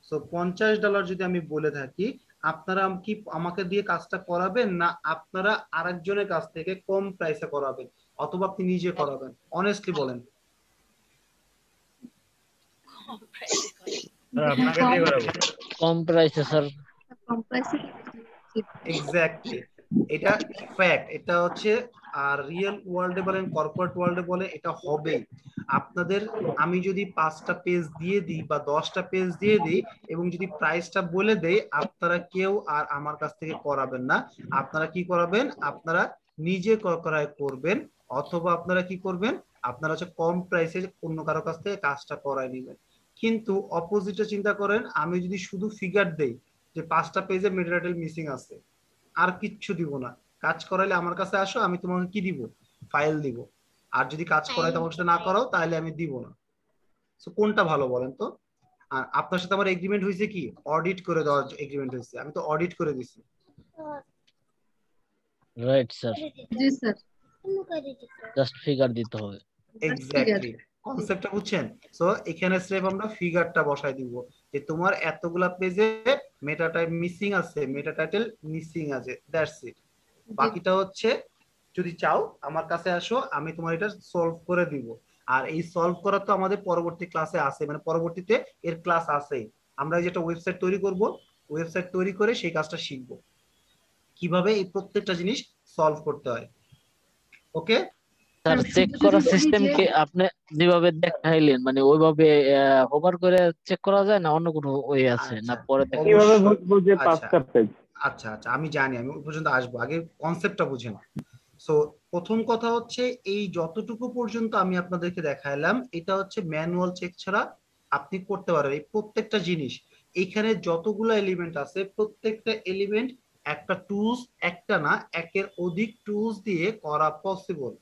সো $50 যদি আমি বলে থাকি, আপনারা কি আমাকে দিয়ে কাজটা করাবেন, না আপনারা আরেকজনের কাছ থেকে কম প্রাইসে করাবেন, অথবা আপনি নিজে করাবেন? অনেস্টলি বলেন। কম প্রাইসে করে। আপনাকে দিয়ে করাবো। কম প্রাইসে স্যার। কম প্রাইসে এক্স্যাক্টলি, এটা ফ্যাক্ট, এটা হচ্ছে আর রিয়েল ওয়ার্ল্ডে বলেন কর্পোরেট ওয়ার্ল্ডে বলে এটা হবেই। আপনাদের আমি যদি 5টা পেজ দিয়ে দিই বা 10টা পেজ দিয়ে দিই এবং যদি প্রাইসটা বলে দেই, আপনারা কেউ আর আমার কাছ থেকে করাবেন না। আপনারা কি করাবেন? আপনারা নিজে ক্রয় করবেন, অথবা আপনারা কি করবেন? আপনারা হচ্ছে কম প্রাইসে অন্য কারো কাছ থেকে কাজটা করায় নেবেন। কিন্তু অপোজিটে চিন্তা করেন, আমি যদি শুধু ফিগার দেই যে 5টা পেজে মেটা টাইটেল মিসিং আছে, আর কিচ্ছু দিব না, কাজ করাইলে আমার কাছে আসো, আমি তোমাকে কি দিব? ফাইল দিব। আর যদি কাজ করাই তোমার সাথে না করাও, তাহলে আমি দিব না। সো কোনটা ভালো বলেন তো? আর আপনার সাথে আমার এগ্রিমেন্ট হয়েছে কি? অডিট করে দেওয়ার এগ্রিমেন্ট হয়েছে, আমি তো অডিট করে দিছি। রাইট স্যার, জি স্যার। জাস্ট ফিগার দিতে হবে। এক্স্যাক্টলি, কনসেপ্টটা বুঝছেন? সো এখানে স্রেফ আমরা ফিগারটা বসাই দিব যে তোমার এতগুলা পেজে মেটা টাইপ মিসিং আছে, মেটা টাইটেল মিসিং আছে, দ্যাটস ইট। বাকিটা হচ্ছে যদি চাও আমার কাছে আসো, আমি তোমার এটা সলভ করে দিব। আর এই সলভ করা তো আমাদের পরবর্তী ক্লাসে আছে, মানে পরবর্তীতে এর ক্লাস আছে। আমরা যেটা ওয়েবসাইট তৈরি করব, ওয়েবসাইট তৈরি করে সেই কাজটা শিখবো কিভাবে এই প্রত্যেকটা জিনিস সলভ করতে হয়। ওকে স্যার, চেক করার সিস্টেম কি আপনি যেভাবে দেখাইলেন, মানে ওইভাবে হোভার করে চেক করা যায়, না অন্য কোনো ওয়ে আছে, না পরে কিভাবে বুঝবো যে 5টা পেজ? আচ্ছা আচ্ছা, আমি জানি, আমি ওই পর্যন্ত আসবো, আগে কনসেপ্টটা বুঝেন। সো প্রথম কথা হচ্ছে, এই যতটুকু পর্যন্ত আমি আপনাদেরকে দেখাইলাম, এটা হচ্ছে ম্যানুয়াল চেক ছাড়া আপনি করতে পারবেন এই প্রত্যেকটা জিনিস। এখানে যতগুলো এলিমেন্ট আছে, প্রত্যেকটা এলিমেন্ট একটা টুলস, একটা না একের অধিক টুলস দিয়ে করা পসিবল।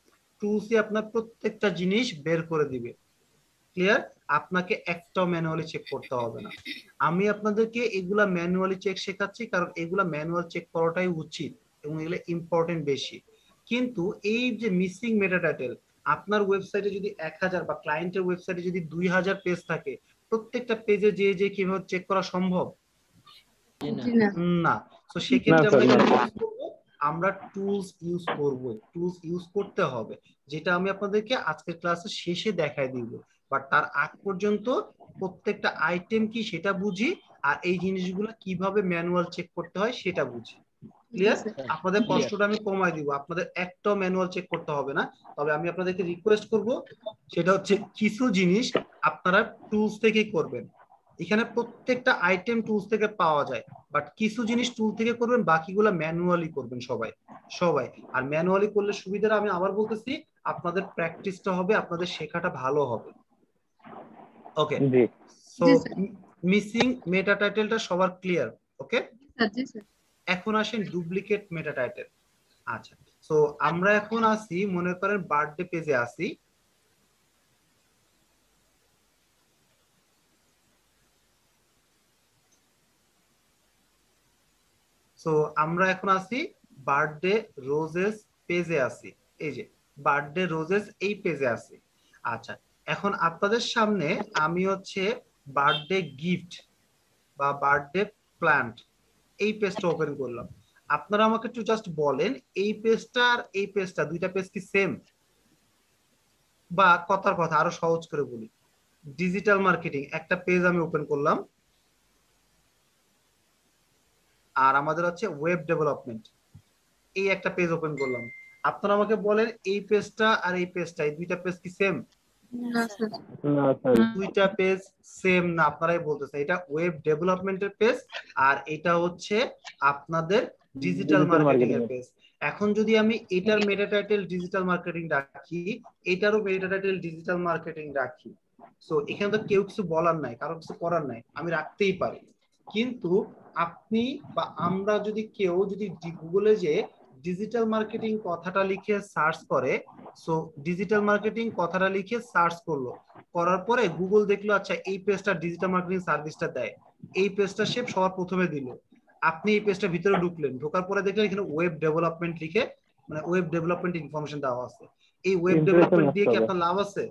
টুলস দিয়ে আপনার প্রত্যেকটা জিনিস বের করে দিবে। ক্লিয়ার? আপনাকে একটাও ম্যানুয়ালি চেক করতে হবে না। আমি আপনাদেরকে এগুলা ম্যানুয়ালি চেক শেখাচ্ছি, কারণ এগুলা ম্যানুয়াল চেক করাটাই উচিত এবং এগুলো ইম্পর্টেন্ট বেশি। কিন্তু এই যে মিসিং মেটা টাইটেল, আপনার ওয়েবসাইটে যদি 1000 বা ক্লায়েন্টের ওয়েবসাইটে যদি 2000 পেজ থাকে, প্রত্যেকটা পেজে যে যে কিভাবে চেক করা সম্ভব? না। তো সেক্ষেত্রে আমরা টুলস ইউজ করব, টুলস ইউজ করতে হবে, যেটা আমি আপনাদেরকে আজকের ক্লাসের শেষে দেখাই দিব। বাট তার আগ পর্যন্ত প্রত্যেকটা আইটেম কি সেটা বুঝি, আর এই জিনিসগুলো কিভাবে ম্যানুয়াল চেক করতে হয় সেটা বুঝি। ক্লিয়ার? আপনাদের কষ্টটা আমি কমাই দিব, আপনাদের একটাও ম্যানুয়াল চেক করতে হবে না। তবে আমি আপনাদেরকে রিকোয়েস্ট করব, সেটা হচ্ছে কিছু জিনিস আপনারা টুলস থেকেই করবেন। এখানে প্রত্যেকটা আইটেম টুলস থেকে পাওয়া যায়, বাট কিছু জিনিস টুল থেকে করবেন, বাকিগুলো ম্যানুয়ালি করবেন সবাই সবাই। আর ম্যানুয়ালি করলে সুবিধাটা আমি আবার বলতেছি, আপনাদের প্র্যাকটিসটা হবে, আপনাদের শেখাটা ভালো হবে। ওকে, সো মিসিং মেটা টাইটেলটা সবার ক্লিয়ার? ওকে, এখন আসেন ডুপ্লিকেট মেটা টাইটেল। আচ্ছা, সো আমরা এখন আসি, মনে করেন বার্থডে পেজে আসি। সো আমরা এখন আসি বার্থডে রোজেস পেজে আসি। এই যে বার্থডে রোজেস এই পেজে আসি। আচ্ছা, এখন আপনাদের সামনে আমি হচ্ছে বার্থডে গিফট বা বার্থডে প্ল্যান্ট এই পেজটা ওপেন করলাম। আপনারা আমাকে একটু জাস্ট বলেন, এই পেজটা আর এই পেজটা, দুইটা পেজ কি সেম? বা কথার কথা আরো সহজ করে বলি, ডিজিটাল মার্কেটিং একটা পেজ আমি ওপেন করলাম, আর আমাদের হচ্ছে ওয়েব ডেভেলপমেন্ট এই একটা পেজ ওপেন করলাম। আপনারা আমাকে বলেন, এই পেজটা আর এই পেজটা, এই দুইটা পেজ কি সেম? দুইটা পেজ সেম না, আপনারাই বলতেছেন। এটা ওয়েব ডেভেলপমেন্টের পেজ, আর এটা হচ্ছে আপনাদের ডিজিটাল মার্কেটিং এর পেজ। এখন যদি আমি এটার মেটা টাইটেল ডিজিটাল মার্কেটিং রাখি, এটারও মেটা টাইটেল ডিজিটাল মার্কেটিং রাখি, সো এখানে তো কেউ কিছু বলার নাই, কারো কিছু করার নাই, আমি রাখতেই পারি। কিন্তু আপনি বা আমরা যদি কেউ যদি গুগলে যে ডিজিটাল মার্কেটিং কথাটা লিখে সার্চ করে, সো ডিজিটাল মার্কেটিং কথাটা লিখে সার্চ করলো, করার পরে গুগল দেখলো আচ্ছা এই পেজটা ডিজিটাল মার্কেটিং সার্ভিসটা দেয়, এই পেজটা সে সবার প্রথমে দিল। আপনি এই পেজটা ভিতরে ঢুকলেন, ঢোকার পরে দেখলেন এখানে ওয়েব ডেভেলপমেন্ট লিখে, মানে ওয়েব ডেভেলপমেন্ট ইনফরমেশন দেওয়া আছে। এই ওয়েব ডেভেলপমেন্ট দিয়ে কি আপনার লাভ আছে?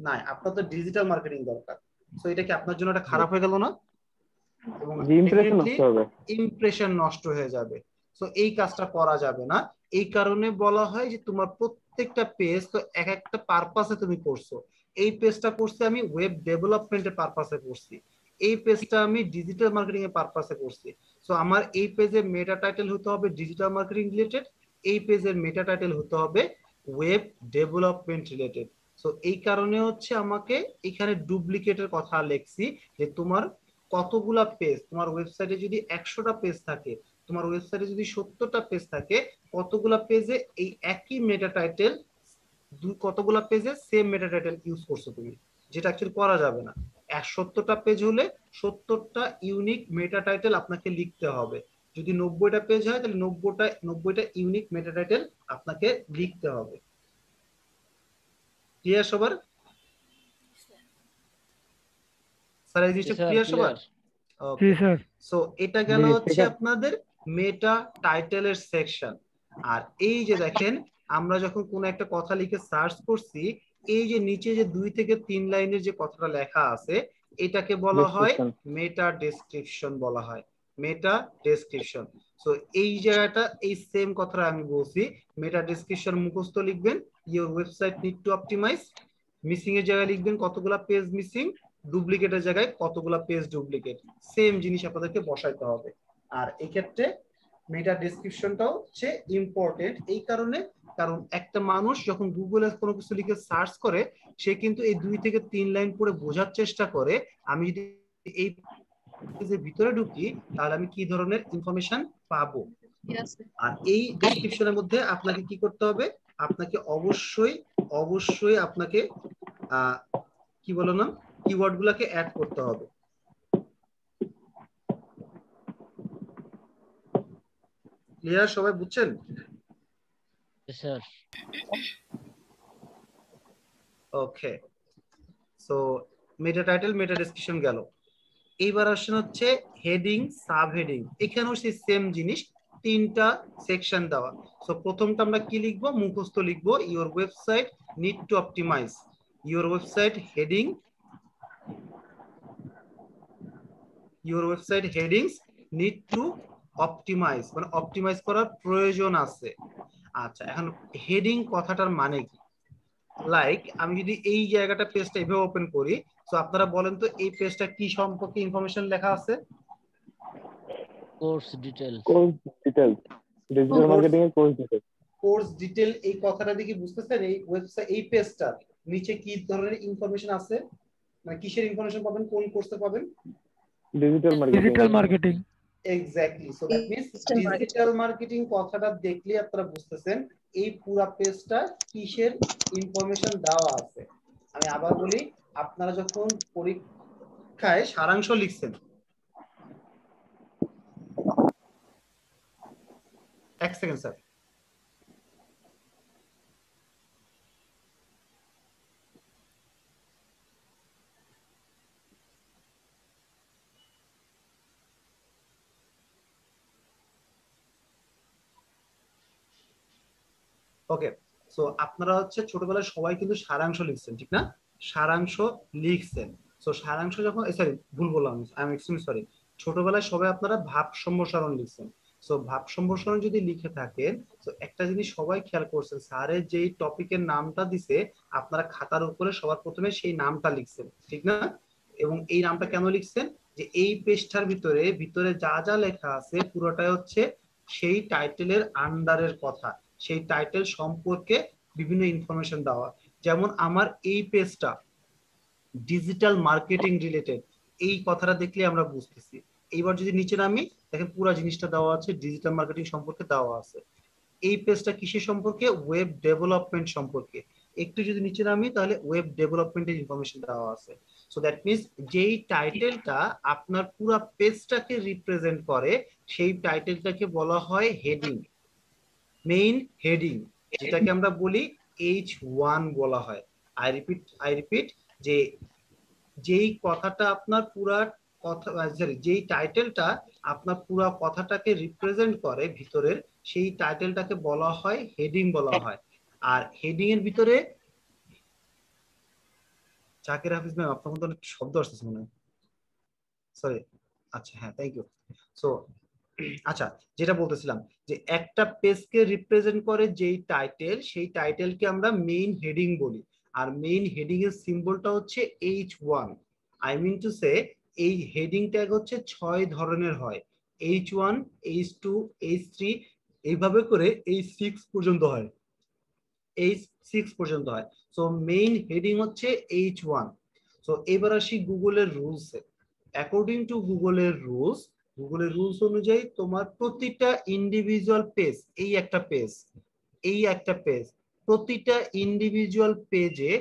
না, আপনার তো ডিজিটাল মার্কেটিং দরকার। সো এটা কি আপনার জন্য একটা খারাপ হয়ে গেল না? এবং ইমপ্রেশন নষ্ট হয়ে যাবে। সো এই কাজটা করা যাবে না। এই কারণে বলা হয় যে তোমার প্রত্যেকটা পেজ তো এক একটা পারপাসে তুমি করছো। এই পেজটা করছি আমি ওয়েব ডেভেলপমেন্টের পারপাসে করছি, এই পেজটা আমি ডিজিটাল মার্কেটিং এর পারপাসে করছি। সো আমার এই পেজের মেটা টাইটেল হতে হবে ডিজিটাল মার্কেটিং রিলেটেড, এই পেজের মেটা টাইটেল হতে হবে ওয়েব ডেভেলপমেন্ট রিলেটেড। সো এই কারণে হচ্ছে আমাকে এখানে ডুপ্লিকেটের কথা লিখছি যে তোমার কতগুলা পেজ, তোমার ওয়েবসাইটে যদি 100টা পেজ থাকে, তোমার ওয়েবসাইটে যদি 70টা পেজ থাকে, কতগুলা পেজে এই একই মেটা টাইটেল, কতগুলা পেজে সেম মেটা টাইটেল ইউজ করছো তুমি, যেটা অ্যাকচুয়ালি করা যাবে না। 70টা পেজ হলে 70টা ইউনিক মেটা টাইটেল আপনাকে লিখতে হবে। যদি 90টা পেজ হয় তাহলে 90টা ইউনিক মেটা টাইটেল আপনাকে লিখতে হবে। ক্লিয়ার সবার? স্যার এই জিনিসটা ক্লিয়ার সবার? Okay sir. সো এটা গেল হচ্ছে আপনাদের মেটা টাইটেলের সেকশন। আর এই যে দেখেন আমরা যখন কোন একটা কথা লিখে সার্চ করছি, এই যে নিচে যে 2 থেকে 3 লাইনের যে কথাটা লেখা আছে, এটাকে বলা হয় মেটা ডেসক্রিপশন বলা হয়, মেটা ডেসক্রিপশন। সো এই জায়গাটা এই সেম কথাটা আমি বলছি, মেটা ডেসক্রিপশন মুখস্থ লিখবেন, your website need to optimize, missing এর জায়গায় লিখবেন কতগুলা পেজ মিসিং, ডুপ্লিকেটের জায়গায় কতগুলা পেজ ডুপ্লিকেট, সেম জিনিস আপনাদেরকে বসাইতে হবে। আর এই ক্ষেত্রে মেটা ডেসক্রিপশনটাও হচ্ছে ইম্পর্টেন্ট এই কারণে, কারণ একটা মানুষ যখন গুগলে কোনো কিছু লিখে সার্চ করে, সে কিন্তু এই 2 থেকে 3 লাইন পড়ে বোঝার চেষ্টা করে আমি যদি এই পেজের ভিতরে ঢুকি তাহলে আমি কি ধরনের ইনফরমেশন পাবো। আর এই ডেসক্রিপশনের মধ্যে আপনাকে কি করতে হবে, আপনাকে অবশ্যই আপনাকে কি বলো না, কিওয়ার্ড গুলাকে অ্যাড করতে হবে। ক্লিয়ার সবাই বুঝছেন? Sir okay. সো মেটা টাইটেল মেটা ডেসক্রিপশন গেল। এইবার আসেন হচ্ছে হেডিং সাব হেডিং। এখানেও সেই সেম জিনিস, 3টা সেকশন দেওয়া। সো প্রথমটা আমরা কি লিখবো, মুখস্থ লিখবো, your website need to optimize, your website heading, your website headings need to optimise, মানে অপটিমাইজ করার প্রয়োজন আছে। আচ্ছা এখন হেডিং কথাটার মানে কি? লাইক আমি যদি এই জায়গাটা পেজটা এভাবে ওপেন করি, তো আপনারা বলেন তো এই পেজটা কি সম্পর্কে ইনফরমেশন লেখা আছে? কোর্স ডিটেইলস, ডিজিটাল মার্কেটিং এর কোর্স ডিটেইল। কোর্স ডিটেইল এই কথাটা দেখি বুঝতেছেন? এই ওয়েবসাইট এই পেজটার নিচে কি ধরনের ইনফরমেশন আছে, মানে কিসের ইনফরমেশন পাবেন, কোন কোর্সে পাবেন? Digital marketing. Exactly. So that means digital marketing কথাটা দেখলে আপনারা বুঝতেছেন এই পুরো পেজটা কিসের ইনফরমেশন দেওয়া আছে। আমি আবার বলি, আপনারা যখন পরীক্ষায় সারাংশ লিখছেন, এক সেকেন্ড স্যার, ওকে। সো আপনারা হচ্ছে ছোটবেলায় সবাই কিন্তু সারাংশ লিখছেন, ঠিক না? সারাংশ লিখছেন। সো সারাংশ যখন, সরি ভুল বললাম, আই এম এক্সট্রিমলি সরি, ছোটবেলায় সবাই আপনারা ভাব সম্প্রসারণ লিখছেন। সো ভাব সম্প্রসারণ যদি লিখে থাকেন, তো একটা জিনিস সবাই খেয়াল করছেন, স্যারের যেই টপিকের নামটা দিছে আপনারা খাতার উপরে সবার প্রথমে সেই নামটা লিখছেন, ঠিক না? এবং এই নামটা কেন লিখছেন, যে এই পেজটার ভিতরে যা যা লেখা আছে পুরোটাই হচ্ছে সেই টাইটেলের আন্ডারের কথা, সেই টাইটেল সম্পর্কে বিভিন্ন ইনফরমেশন দেওয়া। যেমন আমার এই পেজটা ডিজিটাল মার্কেটিং রিলেটেড, এই কথাটা দেখলে আমরা বুঝতেছি। এইবার যদি নিচে নামি দেখেন পুরো জিনিসটা দেওয়া আছে, ডিজিটাল মার্কেটিং সম্পর্কে দেওয়া আছে। এই পেজটা কিসের সম্পর্কে, ওয়েব ডেভেলপমেন্ট সম্পর্কে। একটু যদি নিচে নামি তাহলে ওয়েব ডেভেলপমেন্টের ইনফরমেশন দেওয়া আছে। সো দ্যাট মিনস যেই টাইটেলটা আপনার পুরো পেজটাকে রিপ্রেজেন্ট করে সেই টাইটেলটাকে বলা হয় হেডিং, মেইন হেডিং, যেটাকে আমরা বলি H1 বলা হয়। আই রিপিট যে যেই কথাটা আপনার পুরা কথা, সরি, যেই টাইটেলটা আপনার পুরা কথাটাকে রিপ্রেজেন্ট করে ভিতরের, সেই টাইটেলটাকে বলা হয় হেডিং বলা হয়। আর হেডিং এর ভিতরে জাকির হাফিজ ম্যাম আপনার মধ্যে অনেক শব্দ আসতেছে মনে হয়, সরি। আচ্ছা হ্যাঁ, থ্যাংক ইউ। সো আচ্ছা, যেটা বলতেছিলাম যে একটা পেজকে রিপ্রেজেন্ট করে যেই টাইটেল, সেই টাইটেলকে আমরা মেইন হেডিং বলি। আর মেইন হেডিং এর সিম্বলটা হচ্ছে H1। I mean to say এই হেডিং ট্যাগ হচ্ছে 6 ধরনের হয়, H1, H2, H3, এইভাবে করে H6 পর্যন্ত হয়, H6 পর্যন্ত হয়। সো মেইন হেডিং হচ্ছে H1। সো এবার আসি গুগলের রুলসে। অ্যাকর্ডিং টু গুগলের রুলস অনুযায়ী তোমার প্রতিটা ইন্ডিভিজুয়াল পেজ, এই একটা পেজ, প্রতিটা ইন্ডিভিজুয়াল পেজে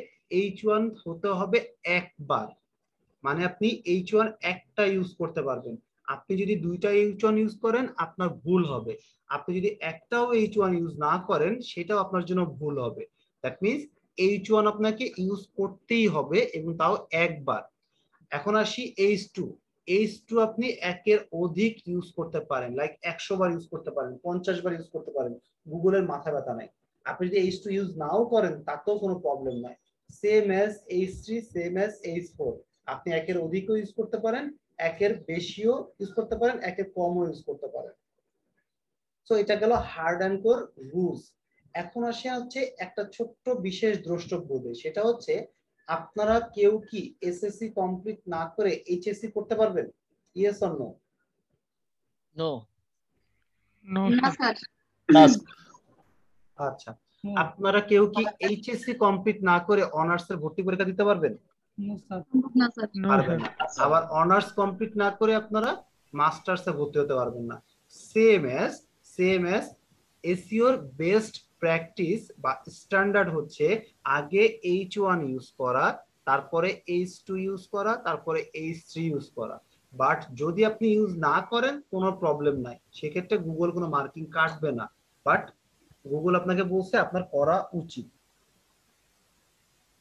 H1 হতে হবে একবার। মানে আপনি H1 একটা ইউজ করতে পারবেন। আপনি যদি দুইটা H1 ইউজ করেন আপনার ভুল হবে, আপনি যদি একটাও H1 ইউজ না করেন সেটাও আপনার জন্য ভুল হবে। দ্যাট মিনস H1 আপনাকে ইউজ করতেই হবে এবং তাও একবার। এখন আসি H2 আপনি একের অধিক ইউজ করতে পারেন, লাইক 100 বার ইউজ করতে পারেন, 50 বার ইউজ করতে পারেন, গুগলের মাথা ব্যথা নাই। আপনি যদি H2 ইউজ নাও করেন তাতেও কোনো প্রবলেম নাই। Same as H3, same as H4, আপনি একের অধিকও ইউজ করতে পারেন, একের বেশিও ইউজ করতে পারেন, একের কমও ইউজ করতে পারেন। সো এটা গেল হার্ড অ্যান্ড কোর রুলস। এখন আসে হচ্ছে একটা ছোট্ট বিশেষ দ্রষ্টব্য, সেটা হচ্ছে আপনারা কেউ কি এসএসসি কমপ্লিট না করে এইচএসসি করতে পারবেন? Yes or no? নো। না স্যার। আচ্ছা, আপনারা কেউ কি এইচএসসি কমপ্লিট না করে অনার্স এর ভর্তি পরীক্ষা দিতে পারবেন? না স্যার। পারবেন না। আবার অনার্স কমপ্লিট না করে আপনারা মাস্টার্স এ ভর্তি হতে পারবেন না। সেম অ্যাজ এসইওর বেস্ট প্র্যাকটিস বা স্ট্যান্ডার্ড হচ্ছে আগে H1 ইউজ করা, তারপরে H2 ইউজ করা, তারপরে H3 ইউজ করা। বাট যদি আপনি ইউজ না করেন কোনো প্রবলেম নাই, সেক্ষেত্রে গুগল কোনো মার্কিং কাটবে না। বাট গুগল আপনাকে বলছে আপনার করা উচিত।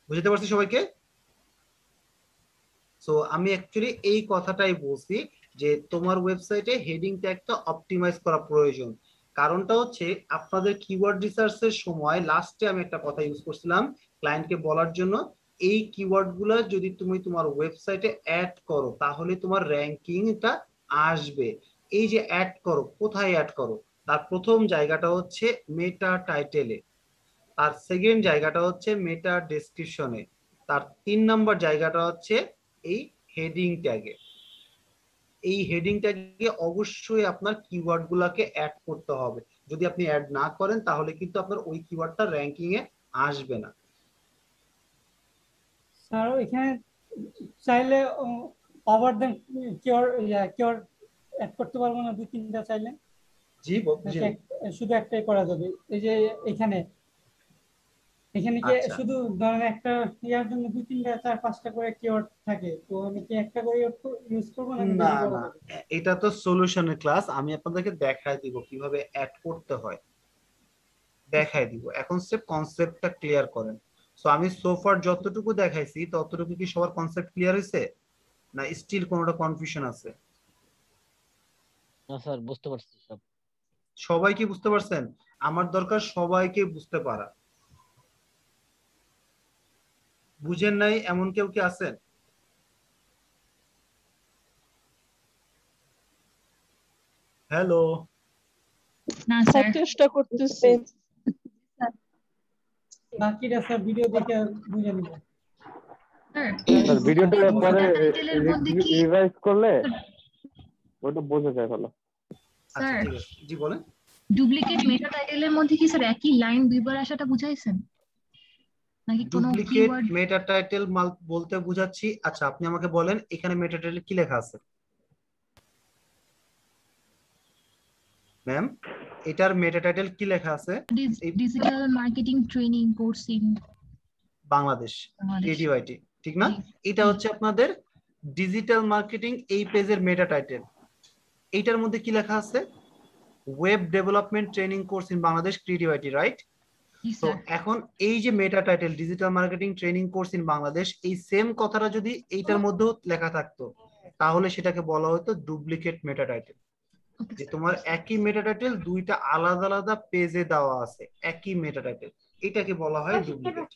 বুঝতে পারছি সবাইকে? সো আমি অ্যাকচুয়ালি এই কথাটাই বলছি যে তোমার ওয়েবসাইটে হেডিং ট্যাগটা অপটিমাইজ করা প্রয়োজন। কারণটা হচ্ছে আপনাদের কিওয়ার্ড রিসার্চের সময় লাস্টে আমি একটা কথা ইউজ করছিলাম ক্লায়েন্টকে বলার জন্য, এই কিওয়ার্ডগুলো যদি তুমি তোমার ওয়েবসাইটে অ্যাড করো তাহলে তোমার র্যাঙ্কিংটা আসবে। এই যে অ্যাড করো, কোথায় অ্যাড করো? তার প্রথম জায়গাটা হচ্ছে মেটা টাইটেলে, তার সেকেন্ড জায়গাটা হচ্ছে মেটা ডেসক্রিপশনে, তার 3 নম্বর জায়গাটা হচ্ছে এই হেডিং ট্যাগে। এই হেডিং ট্যাগে অবশ্যই আপনার কিওয়ার্ড গুলাকে অ্যাড করতে হবে। যদি আপনি অ্যাড না করেন তাহলে কিন্তু আপনার ওই কিওয়ার্ডটা র্যাঙ্কিং এ আসবে না। স্যার এখানে চাইলে ওভার দ্য কিওয়ার্ড অ্যাড করতে পারবো না? 2-3টা চাইলে জি শুধু একটাই করা যাবে? এই যে এখানে কি শুধু ধরেন একটা ইয়ার জন্য 2-3টা 4-5টা করে কিওয়ার্ড থাকে, তো আমি কি একটা করে ইউজ করব না? না, এটা তো সলিউশনের ক্লাস, আমি আপনাদেরকে দেখাই দিব কিভাবে অ্যাড করতে হয়, দেখাই দিব। এখন কনসেপ্টটা ক্লিয়ার করেন। সো আমি সোফার যতটুকু দেখাইছি ততটুকু কি সবার কনসেপ্ট ক্লিয়ার হয়েছে না স্টিল কোনোটা কনফিউশন আছে? না স্যার, বুঝতে পারছি সব। সবাই কি বুঝতে পারছেন? আমার দরকার সবাইকে বুঝতে পারা। বুঝেন নাই এমন কেউ কি আছেন? হ্যালো? না স্যার, চেষ্টা করতেছি। বাকিটা স্যার ভিডিও দেখে বুঝে নিব। স্যার ভিডিওটা পরে রিভাইজ করলে ওটা বোঝা যায় ভালো। আচ্ছা ঠিক আছে, জি বলেন। ডুপ্লিকেট মেটা টাইটেলের মধ্যে কি স্যার একই লাইন দুইবার আসাটা বুঝাইছেন নাকি কোনো ডুপ্লিকেট কিওয়ার্ড? মেটা টাইটেল বলতে বুঝাচ্ছি। আচ্ছা আপনি আমাকে বলেন এখানে মেটা টাইটেল কি লেখা আছে? ম্যাম এটার মেটা টাইটেল কি লেখা আছে? Digital marketing training coursing. Bangladesh creative IT, ঠিক না? এটা হচ্ছে আপনাদের ডিজিটাল মার্কেটিং এই পেজের মেটা টাইটেল। এইটার মধ্যে কি লেখা আছে? Web development training course in Bangladesh creative IT, right? তো এখন এই যে meta title digital marketing training course in Bangladesh, এই সেম কথাটা যদি এইটার মধ্যেও লেখা থাকতো তাহলে সেটাকে বলা হতো ডুপ্লিকেট মেটা টাইটেল। যে তোমার একই মেটা টাইটেল দুইটা আলাদা আলাদা পেজে দেওয়া আছে, একই মেটা টাইটেল, এটাকে বলা হয় ডুপ্লিকেট।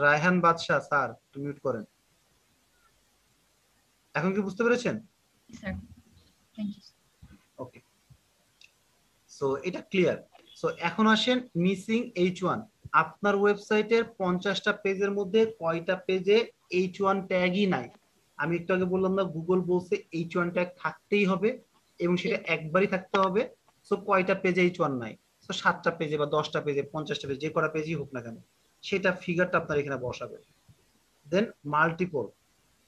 রায়হান বাদশা স্যার মিউট করেন। এখন কি বুঝতে পেরেছেন? ওকে, সো এটা ক্লিয়ার। সো এখন আসেন মিসিং H1। আপনার ওয়েবসাইটের 50টা পেজের মধ্যে কয়টা পেজে H1 ট্যাগই নাই? আমি একটু আগে বললাম না, গুগল বলছে H1 ট্যাগ থাকতেই হবে এবং সেটা একবারই থাকতে হবে। সো কয়টা পেজে H1 নাই? সো 7টা পেজে বা 10টা পেজে 50টা পেজে যে কটা পেজই হোক না কেন, সেটা ফিগারটা আপনার এখানে বসাবেন। দেন মাল্টিপল,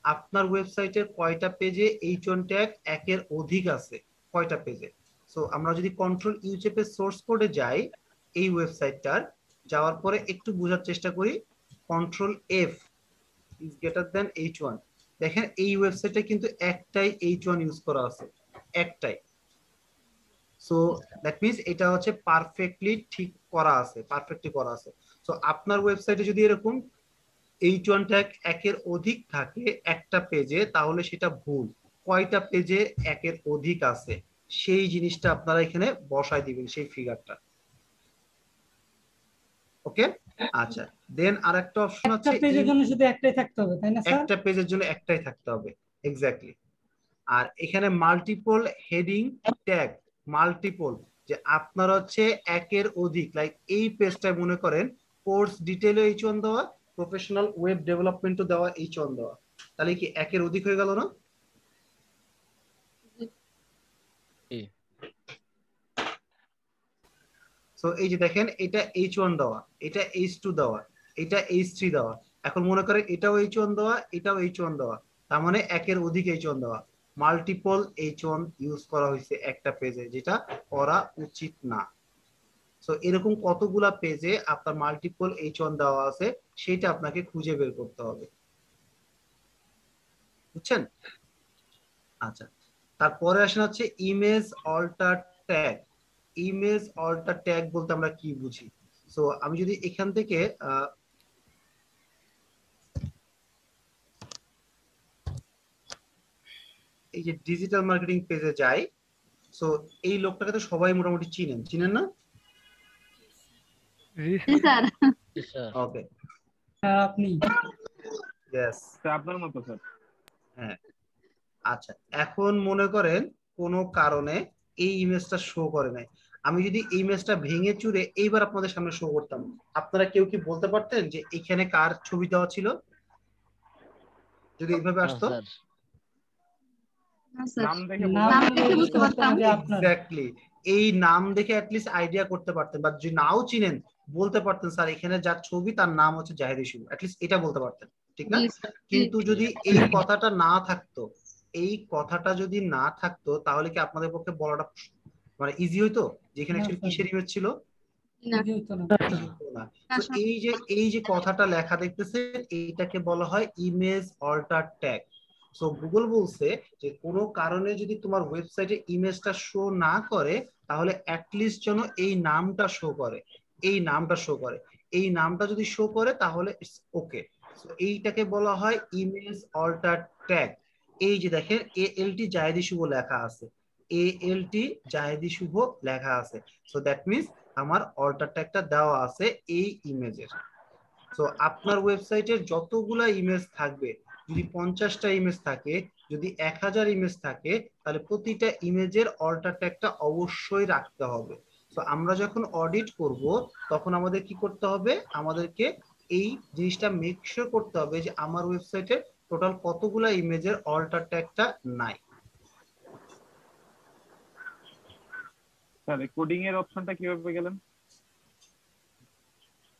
আপনার ওয়েবসাইটের কয়টা পেজে H1 ট্যাগ একের অধিক আছে, কয়টা পেজে? সো আমরা যদি কন্ট্রোল ইউ চেপে সোর্স কোডে যাই এই ওয়েবসাইটটার, যাওয়ার পরে একটু বোঝার চেষ্টা করি, control F is greater than H1। দেখেন এই ওয়েবসাইটে কিন্তু একটাই H1 ইউজ করা আছে, একটাই। সো দ্যাট মিন্স এটা হচ্ছে পারফেক্টলি ঠিক করা আছে, পারফেক্টলি করা আছে। সো আপনার ওয়েবসাইটে যদি এরকম H1 ট্যাগ একের অধিক থাকে একটা পেজে, তাহলে সেটা ভুল। কয়টা পেজে একের অধিক আছে সেই জিনিসটা আপনারা এখানে বসায় দিবেন, সেই ফিগারটা। ওকে, আচ্ছা। দেন আরেকটা অপশন আছে, একটা পেজের জন্য শুধু একটাই থাকতে হবে, তাই না স্যার? একটা পেজের জন্য একটাই থাকতে হবে, এক্স্যাক্টলি। আর এখানে মাল্টিপল হেডিং ট্যাগ, মাল্টিপল যে আপনার হচ্ছে একের অধিক, লাইক এই পেজটা মনে করেন কোর্স ডিটেইলে H1 দেওয়া, প্রফেশনাল ওয়েব ডেভেলপমেন্টও দেওয়া, H1 দেওয়া, তাহলে কি একের অধিক হয়ে গেল না? সো এই যে দেখেন এটা H1 দেওয়া, এটা H2 দেওয়া, এটা H3 দেওয়া। এখন মনে করেন এটাও H1 দেওয়া, এটাও H1 দেওয়া, তার মানে একের অধিক H1 দেওয়া। মাল্টিপল H1 ইউজ করা হয়েছে একটা পেজে, যেটা করা উচিত না। সো এরকম কতগুলা পেজে আপনার মাল্টিপল H1 দেওয়া আছে সেটা আপনাকে খুঁজে বের করতে হবে, বুঝছেন? আচ্ছা, তারপরে আসেন হচ্ছে image alter tag. Image alter tag বলতে আমরা কি বুঝি? সো আমি যদি এখান থেকে এই যে ডিজিটাল মার্কেটিং পেজে যাই, সো এই লোকটাকে তো সবাই মোটামুটি চিনেন, চিনেন না? স্যার ওকে, আপনি यस আপনার মতো স্যার। হ্যাঁ, আচ্ছা। এখন মনে করেন কোনো কারণে এই ইমেজটা শো করে নাই, আমি যদি এই ইমেজটা ভেঙে চুরে এইবার আপনাদের সামনে শো করতাম, আপনারা কেউ কি বলতে পারতেন যে এখানে কার ছবি দেওয়া ছিল যদি এইভাবে আসতো? নাম দেখে বুঝতে পারতাম যে আপনার। এক্স্যাক্টলি, এই নাম দেখে অ্যাটলিস্ট আইডিয়া করতে পারতেন, বা যদি নাও চিনেন বলতে পারতেন স্যার এখানে যার ছবি তার নাম হচ্ছে জাহিদ ইসু, অ্যাটলিস্ট এটা বলতে পারতেন, ঠিক না? কিন্তু যদি এই কথাটা না থাকতো, এই কথাটা যদি না থাকতো তাহলে কি আপনাদের পক্ষে বলাটা মানে ইজি হইতো যে এখানে অ্যাকচুয়ালি কিসের ইমেজ ছিল? এই যে কথাটা লেখা দেখতেছেন এইটাকে বলা হয় image alter tag. So Google বলছে যে কোনো কারণে যদি তোমার ওয়েবসাইটে ইমেজটা শো না করে তাহলে অ্যাটলিস্ট যেন এই নামটা শো করে, এই নামটা শো করে, এই নামটা যদি শো করে তাহলে ইটস ওকে। সো এইটাকে বলা হয় ইমেজ অল্টার ট্যাগ। এই যে দেখেন ALT জাহেদি শুভ লেখা আছে, ALT জাহেদি শুভ লেখা আছে। সো দ্যাট মিনস আমার অল্টার ট্যাগটা দেওয়া আছে এই ইমেজের। সো আপনার ওয়েবসাইটের যতগুলা ইমেজ থাকবে, যদি 50টা ইমেজ থাকে, যদি 1000 ইমেজ থাকে, তাহলে প্রতিটা ইমেজের অল্টার ট্যাগটা অবশ্যই রাখতে হবে। তো আমরা যখন অডিট করব তখন আমাদের কি করতে হবে? আমাদেরকে এই জিনিসটা মেক শিওর করতে হবে যে আমার ওয়েবসাইটে টোটাল কতগুলা ইমেজের অল্টার ট্যাগটা নাই। স্যার কোডিং এর অপশনটা কিভাবে গেলেন?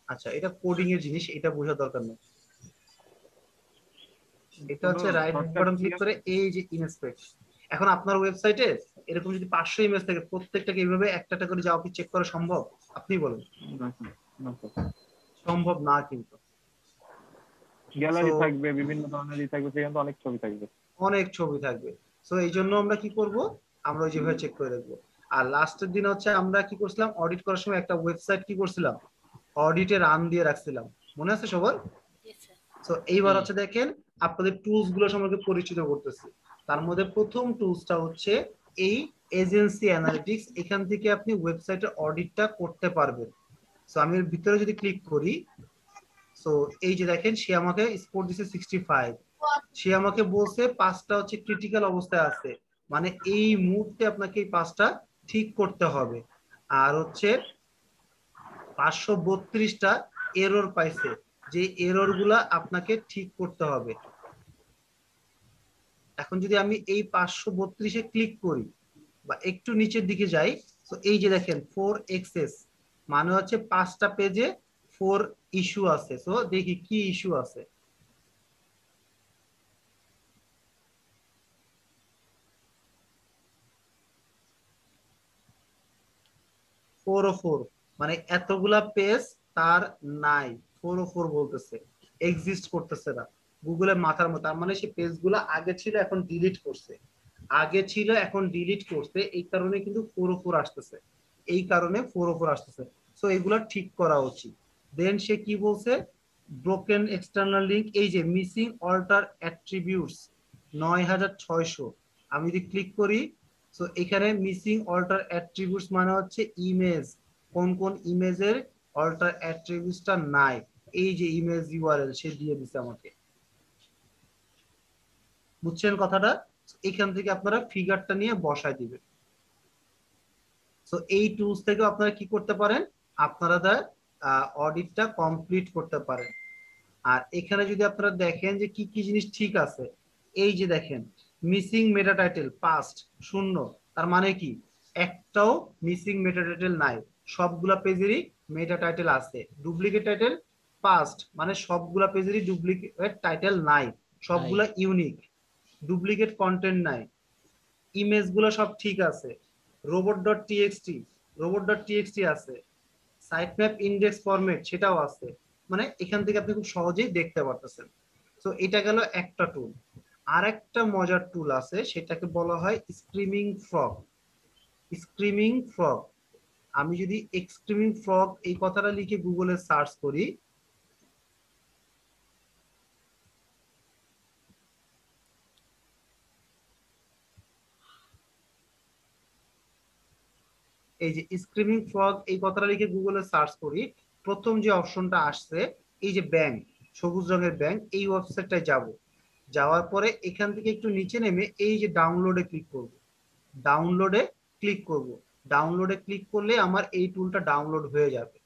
আচ্ছা, এটা কোডিং এর জিনিস, এটা বোঝার দরকার নেই। এটা হচ্ছে রাইট বাটন ক্লিক করে এই যে ইনস্পেক্ট। এখন আপনার ওয়েবসাইটে এরকম যদি 500 ইমেজ থাকে প্রত্যেকটাকে এইভাবে একটা একটা করে যাওয়া কি চেক করা সম্ভব? আপনি বলেন। সম্ভব না কিন্তু। গ্যালারি থাকবে, বিভিন্ন ধরনের থাকবে, সেখানে তো অনেক ছবি থাকবে। অনেক ছবি থাকবে। সো এই জন্য আমরা কি করব, আমরা যেভাবে চেক করে রাখবো। আর লাস্টের দিন হচ্ছে আমরা কি করছিলাম, অডিট করার সময় একটা ওয়েবসাইট কি করছিলাম, অডিটে রান দিয়ে রাখছিলাম, মনে আছে সবার? সো এইবার হচ্ছে দেখেন আপনাদের টুলস গুলো সম্পর্কে পরিচিত করতেছি। তার মধ্যে প্রথম টুলসটা হচ্ছে এই এজেন্সি অ্যানালিটিক্স। এখান থেকে আপনি ওয়েবসাইটের অডিটটা করতে পারবেন। সো আমি এর ভিতরে যদি ক্লিক করি, সো এই যে দেখেন সে আমাকে স্কোর দিছে 65। সে আমাকে বলছে 5টা হচ্ছে ক্রিটিক্যাল অবস্থায় আছে, মানে এই মুহূর্তে আপনাকে এই 5টা ঠিক করতে হবে। আর হচ্ছে 532টা এরর পাইছে, যে এরর গুলা আপনাকে ঠিক করতে হবে। এখন যদি আমি এই 532-এ ক্লিক করি বা একটু নিচের দিকে যাই, তো এই যে দেখেন 4 এক্সেস, মানে হচ্ছে 5টা পেজে 4 ইস্যু আছে। সো দেখি কি ইস্যু আছে। মানে এতগুলা পেজ তার নাই, 404 বলতেছে, এক্সিস্ট করতেছে না গুগলে মাথার মতো। তার মানে সে পেজগুলো আগে ছিল এখন ডিলিট করছে, আগে ছিল এখন ডিলিট করছে, এই কারণে কিন্তু 404 আসতেছে, এই কারণে 404 আসতেছে। সো এগুলা ঠিক করা উচিত। দেন সে কি বলছে, ব্রোকেন এক্সটার্নাল লিংক, এই যে মিসিং অল্টার অ্যাট্রিবিউটস 9600, আমি যদি ক্লিক করি, সো এখানে মিসিং অল্টার অ্যাট্রিবিউটস মানে হচ্ছে ইমেজ, কোন কোন ইমেজের অল্টার অ্যাট্রিবিউটসটা নাই, এই যে ইমেজ ইউআরএল সে দিয়ে দিছে আমাকে। বুঝছেন কথাটা? এখান থেকে আপনারা ফিগারটা নিয়ে বসায় দিবেন। সো এই টুলস থেকে আপনারা কি করতে পারেন, আপনারা অডিটটা কমপ্লিট করতে পারেন। আর এখানে যদি আপনারা দেখেন যে কি কি জিনিস ঠিক আছে, এই যে দেখেন মিসিং মেটা টাইটেল পাস্ট 0, তার মানে কি একটাও মিসিং মেটা টাইটেল নাই, সবগুলা পেজেরই মেটা টাইটেল আছে। ডুপ্লিকেট টাইটেল পাস্ট, মানে সবগুলা পেজেরই ডুপ্লিকেট টাইটেল নাই, সবগুলা ইউনিক, ডুপ্লিকেট কন্টেন্ট নাই, ইমেজ গুলো সব ঠিক আছে, robot.txt আছে, সাইটম্যাপ ইন্ডেক্স ফরম্যাট সেটাও আছে, মানে এখান থেকে আপনি খুব সহজেই দেখতে পারতেছেন। তো এটা গেল একটা টুল। আর একটা মজার টুল আছে, সেটাকে বলা হয় স্ক্রিমিং ফ্রগ। স্ক্রিমিং ফ্রগ, আমি যদি স্ক্রিমিং ফ্রগ এই কথাটা লিখে গুগলে সার্চ করি, এই যে স্ক্রিমিং ফ্রগ এই কথাটা লিখে গুগলে সার্চ করি, প্রথম যে অপশনটা আসছে এই যে ব্যাংক, সবুজ রঙের ব্যাংক, এই ওয়েবসাইটটায় যাব। যাওয়ার পরে এখান থেকে একটু নিচে নেমে এই যে ডাউনলোডে ক্লিক করব, ডাউনলোডে ক্লিক করব। ডাউনলোডে ক্লিক করলে আমার এই টুলটা ডাউনলোড হয়ে যাবে।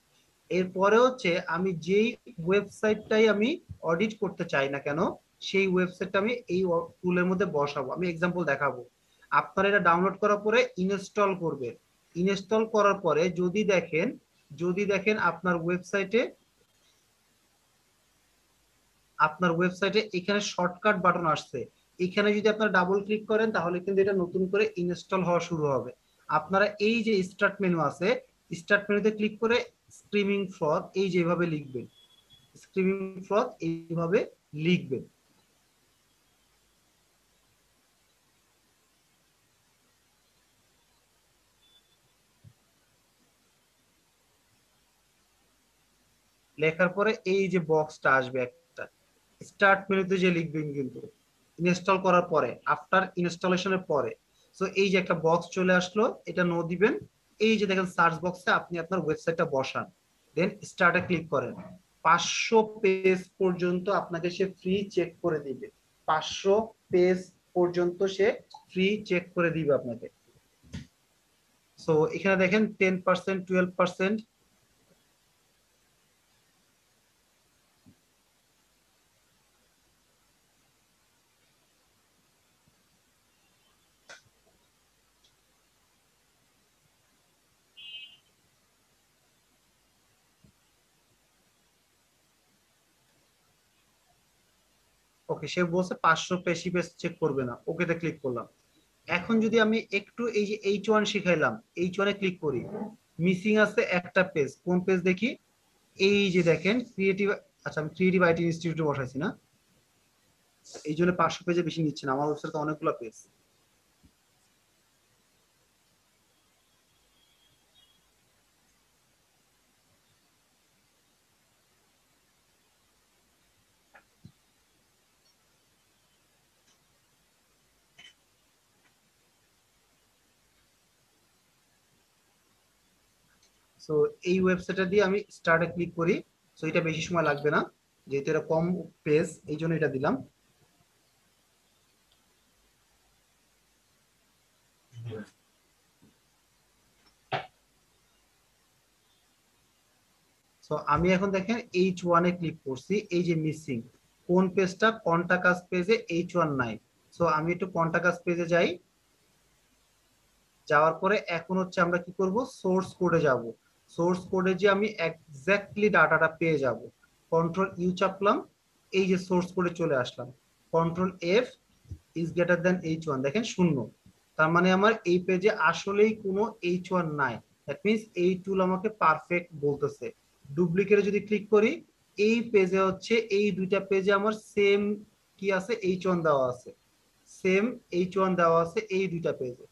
এরপরে হচ্ছে আমি যেই ওয়েবসাইটটাই আমি অডিট করতে চাই না কেন, সেই ওয়েবসাইটটা আমি এই টুলের মধ্যে বসাবো। আমি এক্সাম্পল দেখাবো। আপনারা এটা ডাউনলোড করার পরে ইনস্টল করবেন। ইনস্টল করার পরে যদি দেখেন আপনার ওয়েবসাইটে এখানে শর্টকাট বাটন আসছে, এখানে যদি আপনারা ডাবল ক্লিক করেন তাহলে কিন্তু এটা নতুন করে ইনস্টল হওয়া শুরু হবে। আপনারা এই যে স্টার্ট মেনু আছে, স্টার্ট মেনুতে ক্লিক করে স্ক্রিমিং ফ্রগ এই যেভাবে লিখবেন, স্ক্রিমিং ফ্রগ এইভাবে লিখবেন। লেখার পরে এই যে বক্সটা আসবে একটা, স্টার্ট মেনুতে যে লিখবেন কিন্তু ইনস্টল করার পরে, আফটার ইনস্টলেশনের পরে। সো এই যে একটা বক্স চলে আসলো, এটা নো দিবেন। এই যে দেখেন সার্চ বক্সে আপনি আপনার ওয়েবসাইটটা বসান, দেন স্টার্টে ক্লিক করেন। 500 পেজ পর্যন্ত আপনাকে সে ফ্রি চেক করে দিবে, 500 পেজ পর্যন্ত সে ফ্রি চেক করে দিবে আপনাকে। সো এখানে দেখেন 10%, 12%, ওকে সে বলছে 500 পেশি পেজ চেক করবে না, ওকেতে ক্লিক করলাম। এখন যদি আমি একটু এই যে H1 শিখাইলাম, H1 এ ক্লিক করি, মিসিং আছে একটা পেজ। কোন পেজ দেখি? এই যে দেখেন ক্রিয়েটিভ, আচ্ছা আমি ক্রিয়েটিভ আইটি ইনস্টিটিউটে বসাইছি না, এই জন্য 500 পেজে বেশি নিচ্ছে না, আমার ওয়েবসাইটে অনেকগুলো পেজ। সো এই ওয়েবসাইটটা দিয়ে আমি স্টার্টে ক্লিক করি। সো এটা বেশি সময় লাগবে না, যেহেতু এটা কম পেজ, এই জন্য এটা দিলাম। সো আমি এখন দেখেন H1 এ ক্লিক করছি, এই যে মিসিং কোন পেজটা? কন্টাক্ট পেজে H1 নাই। সো আমি একটু কন্টাক্ট পেজে যাই, যাওয়ার পরে এখন হচ্ছে আমরা কি করব? সোর্স কোডে যাব। সোর্স কোডে যে আমি এক্স্যাক্টলি ডাটাটা পেয়ে যাব। কন্ট্রোল ইউ চাপলাম, এই যে সোর্স কোডে চলে আসলাম। Control F is greater than H1, দেখেন 0, তার মানে আমার এই পেজে আসলেই কোনো H1 নাই। দ্যাট মিন্স এই টুল আমাকে পারফেক্ট বলতেছে। ডুপ্লিকেটে যদি ক্লিক করি, এই পেজে হচ্ছে এই দুইটা পেজে আমার সেম কি আছে? H1 দেওয়া আছে, সেম H1 দেওয়া আছে এই দুইটা পেজে।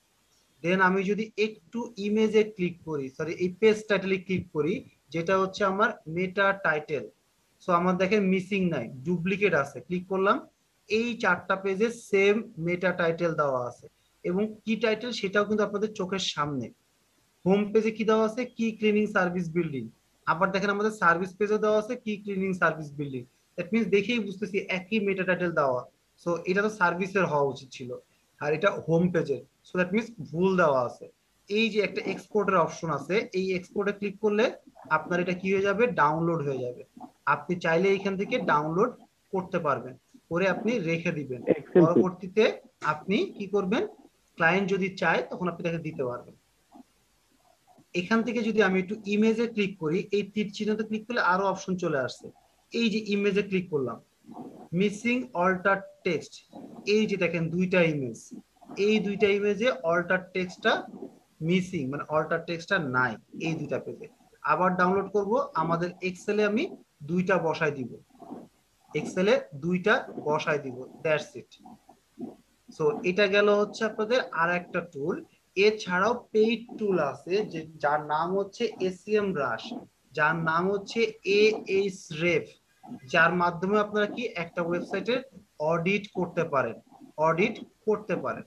দেন আমি যদি একটু ইমেজে ক্লিক করি, সরি এই পেজ টাইটেলে ক্লিক করি, যেটা হচ্ছে আমার মেটা টাইটেল। সো আমার দেখেন মিসিং নাই, ডুপ্লিকেট আছে। ক্লিক করলাম, এই 4টা পেজে সেম মেটা টাইটেল দেওয়া আছে, এবং কি টাইটেল সেটাও কিন্তু আপনাদের চোখের সামনে। হোম পেজে কি দেওয়া আছে? কি ক্লিনিং সার্ভিস বিল্ডিং। আবার দেখেন আমাদের সার্ভিস পেজে দেওয়া আছে কি cleaning service building. That means দেখেই বুঝতেছি একই মেটা টাইটেল দেওয়া। সো এটা তো সার্ভিসের হওয়া উচিত ছিল, আর এটা হোম পেজের। সো দ্যাট মিন্স ভুল দেওয়া আছে। এই যে একটা এক্সপোর্টের অপশন আছে, এই এক্সপোর্টে ক্লিক করলে আপনার এটা কি হয়ে যাবে? ডাউনলোড হয়ে যাবে। আপনি চাইলে এখান থেকে ডাউনলোড করতে পারবেন, করে আপনি রেখে দিবেন। পরবর্তীতে আপনি কি করবেন? ক্লায়েন্ট যদি চায় তখন আপনি তাকে দিতে পারবেন। এখান থেকে যদি আমি একটু ইমেজে ক্লিক করি, এই তীর চিহ্নতে ক্লিক করলে আরো অপশন চলে আসছে। এই যে ইমেজে ক্লিক করলাম, মিসিং অল্টার টেক্সট, এই যে দেখেন দুইটা ইমেজ, এই দুইটা ইমেজে অল্টার টেক্সটটা মিসিং, মানে অল্টার টেক্সটটা নাই এই দুইটা পেজে। আবার ডাউনলোড করব, আমাদের এক্সেলে আমি দুইটা বসাই দিব, এক্সেলে দুইটা বসাই দিব, দ্যাটস ইট। সো এটা গেল হচ্ছে আপনাদের আর একটা টুল। এছাড়াও পেইড টুল আছে, যে যার নাম হচ্ছে SEMrush, যার নাম হচ্ছে Ahref, যার মাধ্যমে আপনারা কি একটা ওয়েবসাইটের অডিট করতে পারেন, অডিট করতে পারেন।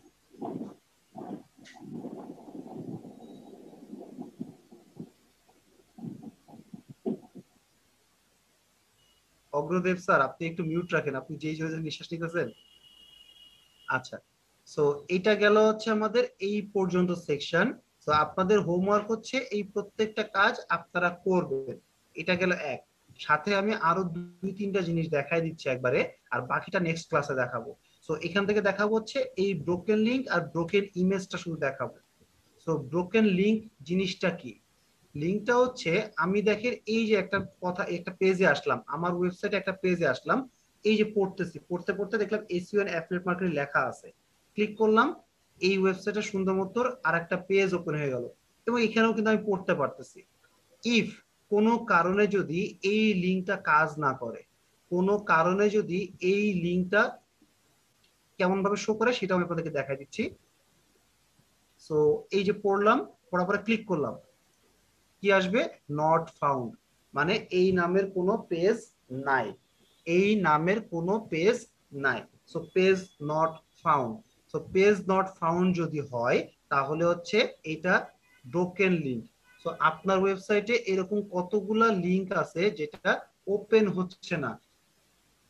অগ্রদেব স্যার আপনি একটু মিউট রাখেন, আপনি যেই জোরে নিঃশ্বাস নিতেছেন। আচ্ছা, সো এটা গেল হচ্ছে আমাদের এই পর্যন্ত সেকশন। তো আপনাদের হোমওয়ার্ক হচ্ছে এই প্রত্যেকটা কাজ আপনারা করবেন। এটা গেল এক। সাথে আমি আরো 2-3টা জিনিস দেখাই দিচ্ছি একবারে, আর বাকিটা নেক্সট ক্লাসে দেখাবো। সো এখান থেকে দেখাবো হচ্ছে এই ব্রোকেন লিংক আর ব্রোকেন ইমেজটা শুধু দেখাবো। সো ব্রোকেন লিংক জিনিসটা কি? লিংকটা হচ্ছে, আমি দেখেন এই যে একটা কথা, একটা পেজে আসলাম, আমার ওয়েবসাইটে একটা পেজে আসলাম, এই যে পড়তেছি, পড়তে পড়তে দেখলাম SEO এন্ড অ্যাফিলিয়েট মার্কেটিং লেখা আছে। ক্লিক করলাম, এই ওয়েবসাইটে সুন্দর মতো আর একটা পেজ ওপেন হয়ে গেল, এবং এখানেও কিন্তু আমি পড়তে পারতেছি। ইফ কোনো কারণে যদি এই লিংকটা কাজ না করে, কোনো কারণে যদি এই লিংকটা কেমন ভাবে শো করে সেটা আমি আপনাদেরকে দেখাই দিচ্ছি। সো এই যে পড়লাম, পড়ার পরে ক্লিক করলাম, কি আসবে? নট ফাউন্ড, মানে এই নামের কোনো পেজ নাই, এই নামের কোনো পেজ নাই। So page not found. So page not found যদি হয়, তাহলে হচ্ছে এটা ব্রোকেন লিংক। সো আপনার ওয়েবসাইটে এরকম কতগুলা লিংক আছে যেটা ওপেন হচ্ছে না,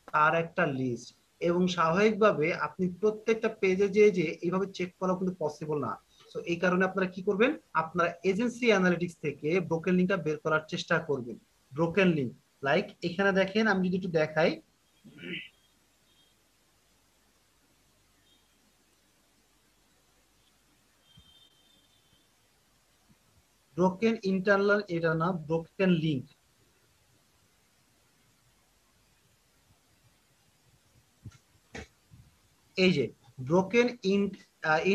তার একটা লিস্ট। এবং স্বাভাবিকভাবে আপনি প্রত্যেকটা পেজে যে এইভাবে চেক করা কিন্তু পসিবল না। সো এই কারণে আপনারা কি করবেন? আপনারা এজেন্সি অ্যানালিটিক্স থেকে ব্রোকেন লিংকটা বের করার চেষ্টা করবেন। ব্রোকেন লিংক লাইক এখানে দেখেন, আমি যদি একটু দেখাই, ব্রোকেন ইন্টারনাল, এটা না, ব্রোকেন লিংক। এই যে ব্রোকেন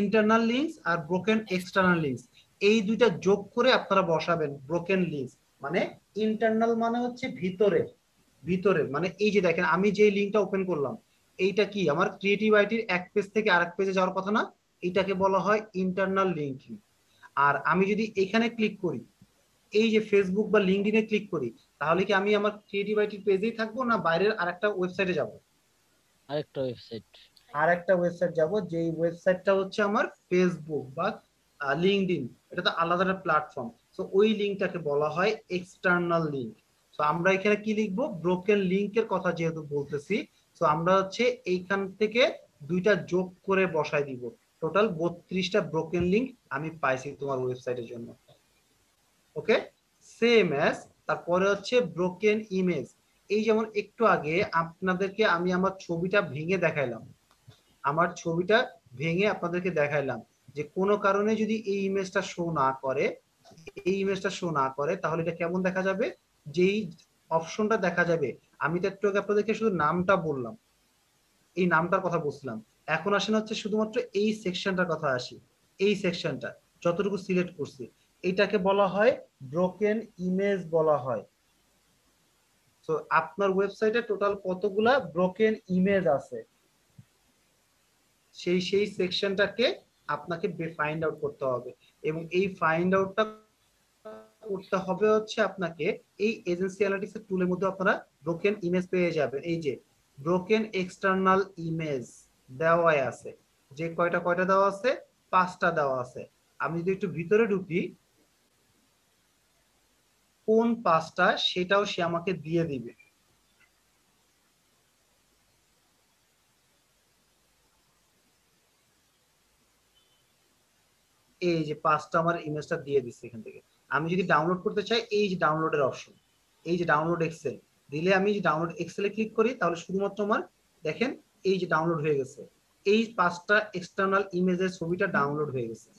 ইন্টারনাল লিঙ্কস আর ব্রোকেন এক্সটার্নাল লিঙ্কস, এই দুইটা যোগ করে আপনারা বসাবেন ব্রোকেন লিঙ্কস। মানে ইন্টারনাল মানে হচ্ছে ভিতরে, ভিতরে মানে এই যে দেখেন আমি যে লিঙ্কটা ওপেন করলাম, এইটা কি আমার ক্রিয়েটিভ আইটির এক পেজ থেকে আরেক পেজে যাওয়ার কথা না, এটাকে বলা হয় ইন্টারনাল লিঙ্কিং। আর আমি যদি এখানে ক্লিক করি, এই যে ফেসবুক বা লিঙ্কডইনে ক্লিক করি, তাহলে কি আমি আমার ক্রিয়েটিভ আইটির পেজেই থাকবো না বাইরের আরেকটা ওয়েবসাইটে যাব? আরেকটা ওয়েবসাইট, আরেকটা ওয়েবসাইট যাব, যেই ওয়েবসাইটটা হচ্ছে আমার ফেসবুক বা লিঙ্কডইন, এটা তো আলাদা একটা প্ল্যাটফর্ম। সো ওই লিঙ্কটাকে বলা হয় এক্সটার্নাল লিঙ্ক। সো আমরা এখানে কি লিখবো, ব্রোকেন লিঙ্কের কথা যেহেতু বলতেছি, সো আমরা হচ্ছে এইখান থেকে দুইটা যোগ করে বসাই দিব। টোটাল 32টা ব্রোকেন লিঙ্ক আমি পাইছি তোমার ওয়েবসাইটের জন্য। ওকে, সেম অ্যাজ তারপরে হচ্ছে ব্রোকেন ইমেজ। এই যেমন একটু আগে আপনাদেরকে আমি আমার ছবিটা ভেঙে দেখাইলাম, আমার ছবিটা ভেঙে আপনাদেরকে দেখাইলাম যে কোনো কারণে যদি এই ইমেজটা শো না করে, এই ইমেজটা শো না করে, তাহলে এটা কেমন দেখা যাবে, যেই অপশনটা দেখা যাবে। আমি তো একটু আগে আপনাদেরকে শুধু নামটা বললাম, এই নামটার কথা বলছিলাম। এখন আসেন হচ্ছে শুধুমাত্র এই সেকশনটার কথা আসি। এই সেকশনটা যতটুকু সিলেক্ট করছি, এটাকে বলা হয় ব্রোকেন ইমেজ বলা হয়। তো আপনার ওয়েবসাইটে টোটাল কতগুলা ব্রোকেন ইমেজ আছে, সেই সেকশনটাকে আপনাকে ফাইন্ড আউট করতে হবে। এবং এই ফাইন্ড আউটটা করতে হবে হচ্ছে আপনাকে এই এজেন্সি অ্যানালিটিক্স এর টুলের মধ্যে আপনারা ব্রোকেন ইমেজ পেয়ে যাবেন। এই যে ব্রোকেন এক্সটার্নাল ইমেজ দেওয়া আছে, যে কয়টা দেওয়া আছে, 5টা দেওয়া আছে। আমি যদি একটু ভিতরে ঢুকি, কোন 5টা সেটাও সে আমাকে দিয়ে দিবে। এই যে 5টা আমার ইমেজটা দিয়ে দিচ্ছে এখান থেকে। আমি যদি ডাউনলোড করতে চাই, এই যে ডাউনলোডের অপশন, এই যে ডাউনলোড এক্সেল দিলে, আমি যে ডাউনলোড এক্সেলে ক্লিক করি, তাহলে শুধুমাত্র আমার দেখেন এই যে ডাউনলোড হয়ে গেছে, এই 5টা এক্সটার্নাল ইমেজের ছবিটা ডাউনলোড হয়ে গেছে।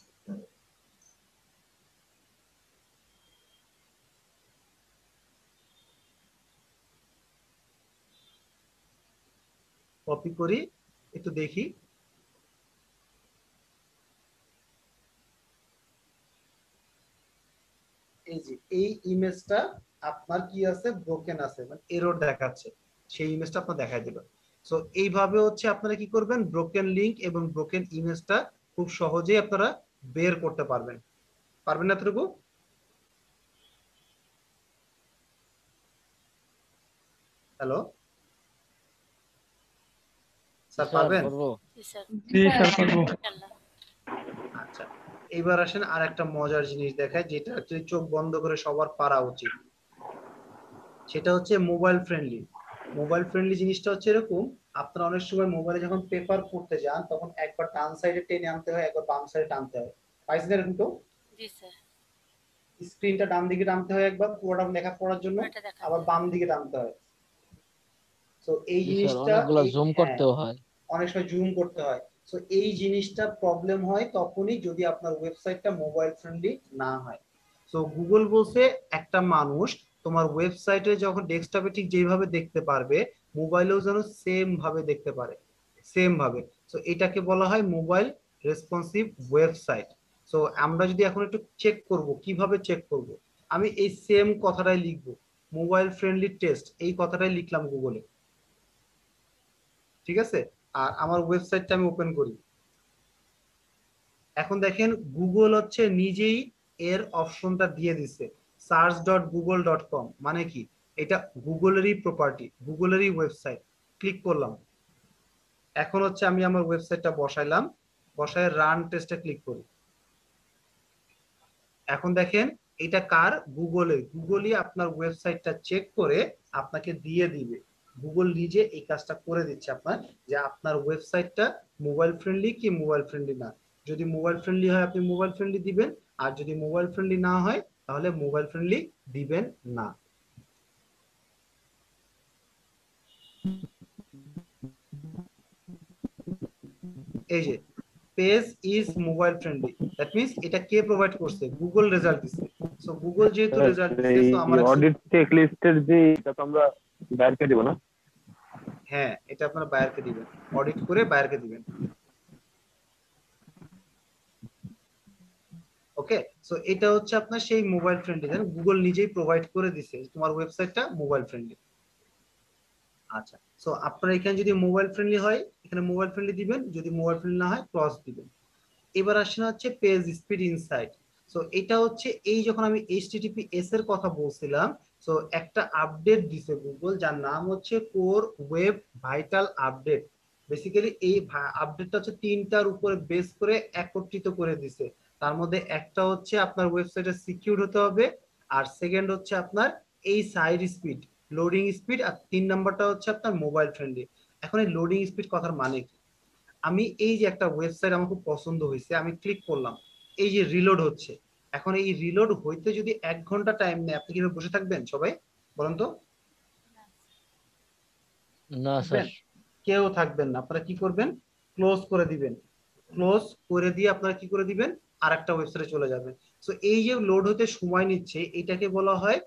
কপি করি, একটু দেখি। এই যে এই ইমেজটা আপনার কি আছে, ব্রোকেন আছে, মানে এরর দেখাচ্ছে, সেই ইমেজটা আপনার দেখাই দিল। সো এইভাবে হচ্ছে আপনারা কি করবেন, ব্রোকেন লিংক এবং ব্রোকেন ইমেজটা খুব সহজেই আপনারা বের করতে পারবেন। পারবেন না এতটুকু? হ্যালো স্যার, পারবেন? আচ্ছা, এবার আসেন আর একটা মজার জিনিস দেখায়, যেটা অ্যাকচুয়ালি চোখ বন্ধ করে সবার পারা উচিত। সেটা হচ্ছে মোবাইল ফ্রেন্ডলি। মোবাইল ফ্রেন্ডলি জিনিসটা হচ্ছে এরকম, আপনারা অনেক সময় মোবাইলে যখন পেপার পড়তে যান, তখন একবার ডান সাইডে টেনে আনতে হয়, একবার বাম সাইডে টানতে হয়। পাইছেন এরকম তো? জি স্যার। স্ক্রিনটা ডান দিকে টানতে হয় একবার পুরোটা লেখা পড়ার জন্য, আবার বাম দিকে টানতে হয়। তো এই জিনিসটা অনেকগুলো জুম করতেও হয়, অনেক সময় জুম করতে হয়। সো এই জিনিসটা প্রবলেম হয় তখনই যদি আপনার ওয়েবসাইটটা মোবাইল ফ্রেন্ডলি না হয়। সো গুগল বলছে একটা মানুষ তোমার ওয়েবসাইটে যখন ডেস্কটপে ঠিক যেভাবে দেখতে পারবে, মোবাইলেও যেন সেম ভাবে দেখতে পারে, সেম ভাবে। সো এটাকে বলা হয় মোবাইল রেসপন্সিভ ওয়েবসাইট। সো আমরা যদি এখন একটু চেক করব, কিভাবে চেক করব, আমি এই সেম কথাটাই লিখবো, মোবাইল ফ্রেন্ডলি টেস্ট, এই কথাটাই লিখলাম গুগলে, ঠিক আছে? আর আমার ওয়েবসাইটটা আমি ওপেন করি। এখন দেখেন গুগল হচ্ছে নিজেই এর অপশনটা দিয়ে দিছে, search.google.com। মানে কি, এটা গুগলেরই প্রপার্টি, গুগলেরই ওয়েবসাইট। ক্লিক করলাম, এখন হচ্ছে আমি আমার ওয়েবসাইটটা বসাইলাম, বসায় রান টেস্টে ক্লিক করি। এখন দেখেন এটা কার, গুগলের। গুগলই আপনার ওয়েবসাইটটা চেক করে আপনাকে দিয়ে দিবে। গুগল নিজে এই কাজটা করে দিচ্ছে আপনার, যে আপনার ওয়েবসাইটটা মোবাইল ফ্রেন্ডলি কি মোবাইল ফ্রেন্ডলি না। যদি মোবাইল ফ্রেন্ডলি হয় আপনি মোবাইল ফ্রেন্ডলি দিবেন, আর যদি মোবাইল ফ্রেন্ডলি না হয় তাহলে মোবাইল ফ্রেন্ডলি দিবেন না। এই যে page is mobile friendly, that means এটা কে প্রোভাইড করছে, গুগল রেজাল্ট দিছে। সো গুগল যেহেতু রেজাল্ট দিছে, সো আমরা অডিট চেক লিস্টের যে এটা তো আমরা বাইরকে দেব না? হ্যাঁ, এটা আপনারা বায়ারকে দিবেন, অডিট করে বায়ারকে দিবেন। ওকে, সো এটা হচ্ছে আপনার সেই মোবাইল ফ্রেন্ডলি, গুগল নিজেই প্রোভাইড করে দিছে তোমার ওয়েবসাইটটা মোবাইল ফ্রেন্ডলি। আচ্ছা, সো আপনার এখানে যদি মোবাইল ফ্রেন্ডলি হয় এখানে মোবাইল ফ্রেন্ডলি দিবেন, যদি মোবাইল ফ্রেন্ডলি না হয় ক্রস দিবেন। এবার আসেন হচ্ছে পেজ স্পিড ইনসাইট। সো এটা হচ্ছে এই যখন আমি HTTPS এর কথা বলছিলাম, সো একটা আপডেট দিছে গুগল যার নাম হচ্ছে core web vital update. Basically এই আপডেটটা হচ্ছে তিনটার উপরে বেস করে একত্রিত করে দিছে। তার মধ্যে একটা হচ্ছে আপনার ওয়েবসাইটে সিকিউর হতে হবে, আর সেকেন্ড হচ্ছে আপনার এই সাইড স্পিড, লোডিং স্পিড, আর 3 নাম্বারটা হচ্ছে আপনার মোবাইল ফ্রেন্ডলি। এখন এই লোডিং স্পিড কথার মানে কি? আমি এই যে একটা ওয়েবসাইট আমার খুব পছন্দ হয়েছে, আমি ক্লিক করলাম, এই যে রিলোড হচ্ছে, এখন এই রিলোড হইতে যদি 1 ঘন্টা টাইম নেয় আপনি কিভাবে বসে থাকবেন সবাই বলেন তো? না স্যার। কেউ থাকবেন না, আপনারা কি করবেন, ক্লোজ করে দিবেন। ক্লোজ করে দিয়ে আপনারা কি করে দিবেন, আরেকটা ওয়েবসাইটে চলে যাবেন। সো এই যে লোড হতে সময় নিচ্ছে এটাকে বলা হয়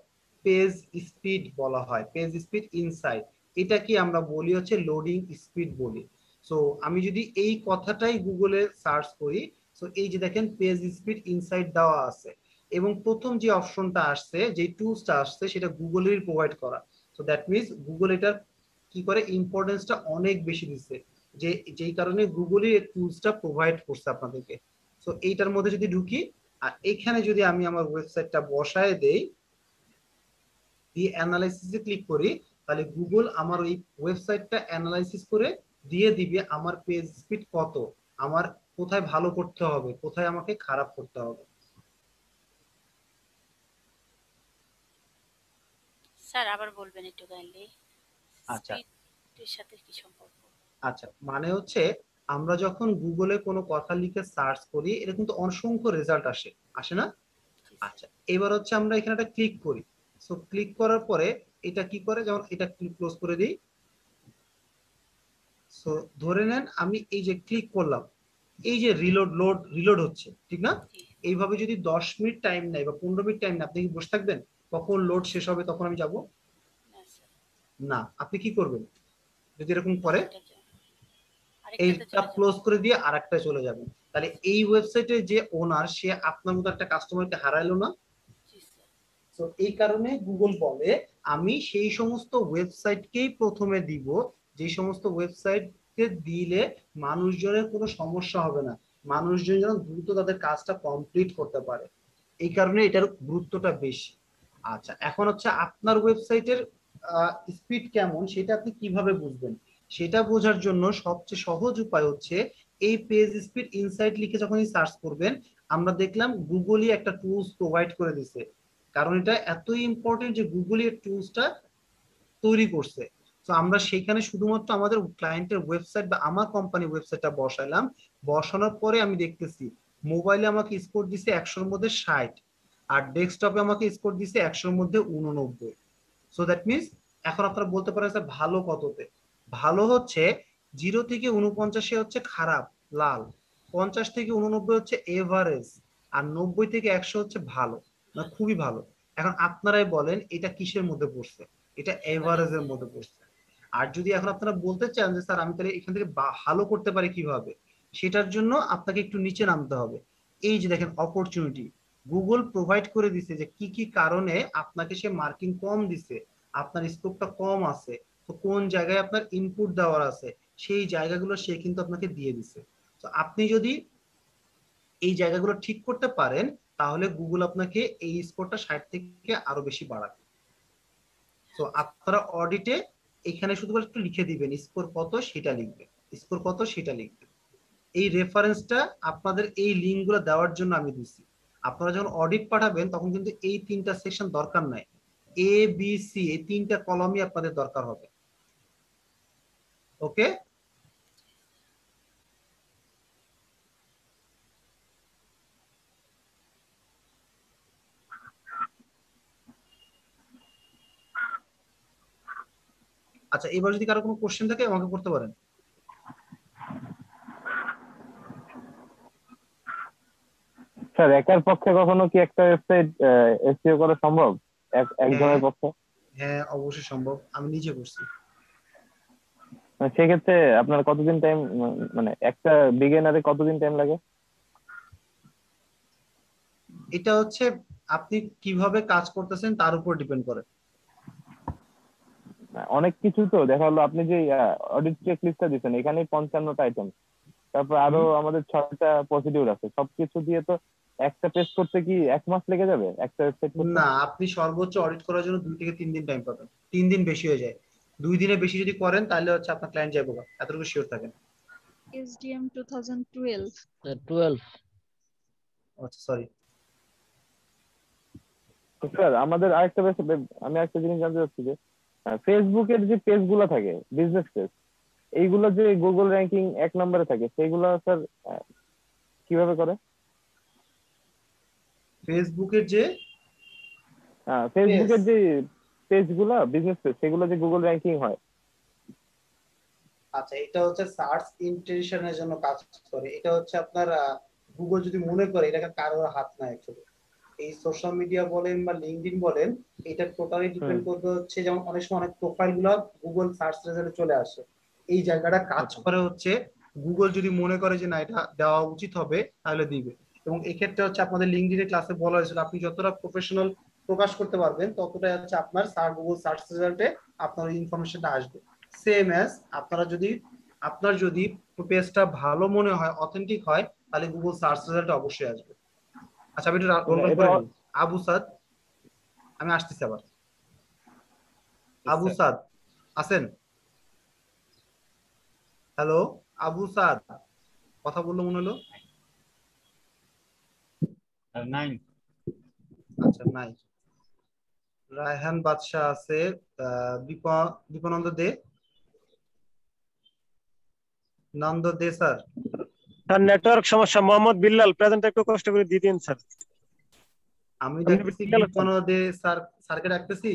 পেজ স্পিড বলা হয়, পেজ স্পিড ইনসাইড। এটা কি আমরা বলি হচ্ছে লোডিং স্পিড বলি। সো আমি যদি এই কথাটাই গুগলে সার্চ করি, সো এই যে দেখেন পেজ স্পিড ইনসাইড দেওয়া আছে, এবং প্রথম যে অপশনটা আসছে, যে টুলসটা আসছে সেটা গুগলেরই প্রোভাইড করা। সো দ্যাট মিনস গুগল এটার কি করে ইম্পর্টেন্সটা অনেক বেশি দিচ্ছে, যে যেই কারণে গুগলই এই টুলসটা প্রোভাইড করছে আপনাদেরকে। সো এইটার মধ্যে যদি ঢুকি আর এখানে যদি আমি আমার ওয়েবসাইটটা বসায় দেই, দিয়ে অ্যানালাইসিসে ক্লিক করি, তাহলে গুগল আমার ওই ওয়েবসাইটটা অ্যানালাইসিস করে দিয়ে দিবে আমার পেজ স্পিড কত, আমার কোথায় ভালো করতে হবে, কোথায় আমাকে খারাপ করতে হবে। স্যার আবার বলবেন একটু কাইন্ডলি, আচ্ছা স্পিডের সাথে কি সম্পর্ক? আচ্ছা, মানে হচ্ছে আমরা যখন গুগলে কোনো কথা লিখে সার্চ করি এটা কিন্তু অসংখ্য রেজাল্ট আসে, আসে না? আচ্ছা, এবার হচ্ছে আমরা এখানে একটা ক্লিক করি। সো ক্লিক করার পরে এটা কি করে, যেমন এটা ক্লোজ করে দিই। সো ধরে নেন আমি এই যে ক্লিক করলাম, এই যে রিলোড হচ্ছে, ঠিক না? এইভাবে যদি 10 মিনিট টাইম নেয় বা 15 মিনিট টাইম নেয়, আপনি কি বসে থাকবেন কখন লোড শেষ হবে তখন আমি যাব? না, আপনি কি করবেন যদি এরকম করে, এইটা ক্লোজ করে দিয়ে আরেকটা চলে যাবেন। তাহলে এই ওয়েবসাইটে যে ওনার, সে আপনার মতো একটা কাস্টমারকে হারাইলো না? তো এই কারণে গুগল বলে আমি সেই সমস্ত ওয়েবসাইটকেই প্রথমে দিব যে সমস্ত ওয়েবসাইটকে দিলে মানুষজনের কোনো সমস্যা হবে না, মানুষজন যেন দ্রুত তাদের কাজটা কমপ্লিট করতে পারে, এই কারণে এটার গুরুত্বটা বেশি। আচ্ছা, এখন হচ্ছে আপনার ওয়েবসাইটের স্পিড কেমন সেটা আপনি কিভাবে বুঝবেন? সেটা বোঝার জন্য সবচেয়ে সহজ উপায় হচ্ছে এই পেজ স্পিড ইনসাইট লিখে যখনই সার্চ করবেন, আমরা দেখলাম গুগলই একটা টুলস প্রোভাইড করে দিছে, কারণ এটা এতই ইম্পর্টেন্ট যে গুগলই এই টুলসটা তৈরি করছে। তো আমরা সেখানে শুধুমাত্র আমাদের ক্লায়েন্টের ওয়েবসাইট বা আমার কোম্পানি ওয়েবসাইটটা বসাইলাম, বসানোর পরে আমি দেখতেছি মোবাইলে আমাকে স্কোর দিছে 100-র মধ্যে 60, আর ডেস্কটপে আমাকে স্কোর দিছে 100-র মধ্যে 89। সো দ্যাট মিনস এখন আপনারা বলতে পারেন স্যার ভালো কততে? ভালো হচ্ছে 0 থেকে 49 হচ্ছে খারাপ লাল, 50 থেকে 89 হচ্ছে এভারেজ, আর 90 থেকে 100 হচ্ছে ভালো, না খুবই ভালো। এখন আপনারাই বলেন এটা কিসের মধ্যে পড়ছে? এটা এভারেজের মধ্যে পড়ছে। আর যদি এখন আপনারা বলতে চান যে স্যার আমি তাহলে এখান থেকে ভালো করতে পারি কিভাবে, সেটার জন্য আপনাকে একটু নিচে নামতে হবে। এই যে দেখেন অপরচুনিটি, গুগল প্রোভাইড করে দিছে যে কি কি কারণে আপনাকে সে মার্কিং কম দিছে, আপনার স্কোরটা কম আছে, তো কোন জায়গায় আপনার ইনপুট দেওয়ার আছে সেই জায়গাগুলো সে কিন্তু আপনাকে দিয়ে দিছে। তো আপনি যদি এই জায়গাগুলো ঠিক করতে পারেন তাহলে গুগল আপনাকে এই স্কোরটা 60 থেকে আরো বেশি বাড়াবে। তো আপনারা অডিটে এখানে শুধুমাত্র একটু লিখে দিবেন স্কোর কত সেটা লিখবেন, স্কোর কত সেটা লিখবেন। এই রেফারেন্সটা আপনাদের এই লিঙ্কগুলো দেওয়ার জন্য আমি দিচ্ছি। আপনারা যখন অডিট পাঠাবেন তখন কিন্তু এই 3টা সেকশন দরকার নাই, এ বি সি এই 3টা কলামই আপনাদের দরকার হবে। ওকে, আচ্ছা এবার যদি কারো কোনো কোশ্চেন থাকে আমাকে করতে পারেন। স্যার একার পক্ষে কখনো কি একটা ওয়েবসাইট এসইও করা সম্ভব একজনের পক্ষে? হ্যাঁ অবশ্যই সম্ভব, আমি নিজে করছি। সেক্ষেত্রে আপনার কতদিন টাইম, মানে একটা বিগিনারে কতদিন টাইম লাগে? এটা হচ্ছে আপনি কিভাবে কাজ করতেছেন তার উপর ডিপেন্ড করে। অনেক কিছু তো দেখা হলো, আপনি যে অডিট চেক লিস্টটা দিচ্ছেন এখানে 55টা আইটেম, তারপর আরো আমাদের 6টা প্রসিডিউর আছে, সবকিছু দিয়ে তো একটা পেজ করতে কি 1 মাস লেগে যাবে একটা ওয়েবসাইট করতে? না, আপনি সর্বোচ্চ অডিট করার জন্য 2 থেকে 3 দিন টাইম পাবেন। 3 দিন বেশি হয়ে যায়, 2 দিনের বেশি যদি করেন তাহলে হচ্ছে আপনার ক্লায়েন্ট যাবে না, এতটুকু শিওর থাকেন। SDM 2012 12। আচ্ছা সরি স্যার আমাদের আরেকটা আমি একটা জিনিস জানতে চাচ্ছি যে ফেসবুকের যে পেজ গুলো থাকে বিজনেস পেজ, এইগুলো যে গুগল র্যাঙ্কিং 1 নম্বরে থাকে সেইগুলো স্যার কিভাবে করে? ফেসবুকের যে ফেসবুকের যে পেজ গুলো বিজনেস পেজ সেগুলো যে গুগল র্যাঙ্কিং হয়। আচ্ছা, এটা হচ্ছে সার্চ ইন্টেনশনের জন্য কাজ করে। এটা হচ্ছে আপনার গুগল যদি মনে করে, এটা কারোর হাত না অ্যাকচুয়ালি। এই সোশ্যাল মিডিয়া বলেন বা লিঙ্কডইন বলেন, এটা টোটালি ডিপেন্ড করবে হচ্ছে, যেমন অনেক সময় অনেক প্রোফাইল গুলো গুগল সার্চ রেজাল্টে চলে আসে, এই জায়গাটা কাজ করে হচ্ছে গুগল যদি মনে করে যে না এটা দেওয়া উচিত হবে তাহলে দিবে। এবং এক্ষেত্রে হচ্ছে আপনাদের লিঙ্কডইনের ক্লাসে বলা হয়েছিল আপনি যতটা প্রফেশনাল প্রকাশ করতে পারবেন ততটাই হচ্ছে আপনার গুগল সার্চ রেজাল্টে আপনার ইনফরমেশনটা আসবে। সেম অ্যাজ আপনার যদি পেজটা ভালো মনে হয়, অথেন্টিক হয়, তাহলে গুগল সার্চ রেজাল্টে অবশ্যই আসবে। আচ্ছা আমি একটু রোল করে নিই। আবু সাদ, আমি আসতেছি আবার। আবু সাদ আছেন? হ্যালো আবু সাদ, কথা বললো মনে হলো। নাই। আচ্ছা নাই। রায়হান বাদশাহ আছে, দীপানন্দ দে, নন্দ দে স্যার। স্যার নেটওয়ার্ক সমস্যা, মোহাম্মদ বিল্লাল প্রেজেন্ট একটু কষ্ট করে দিয়ে দিন স্যার। আমি দেখতেছি দীপানন্দ দে স্যার, স্যারকে ডাকতেছি।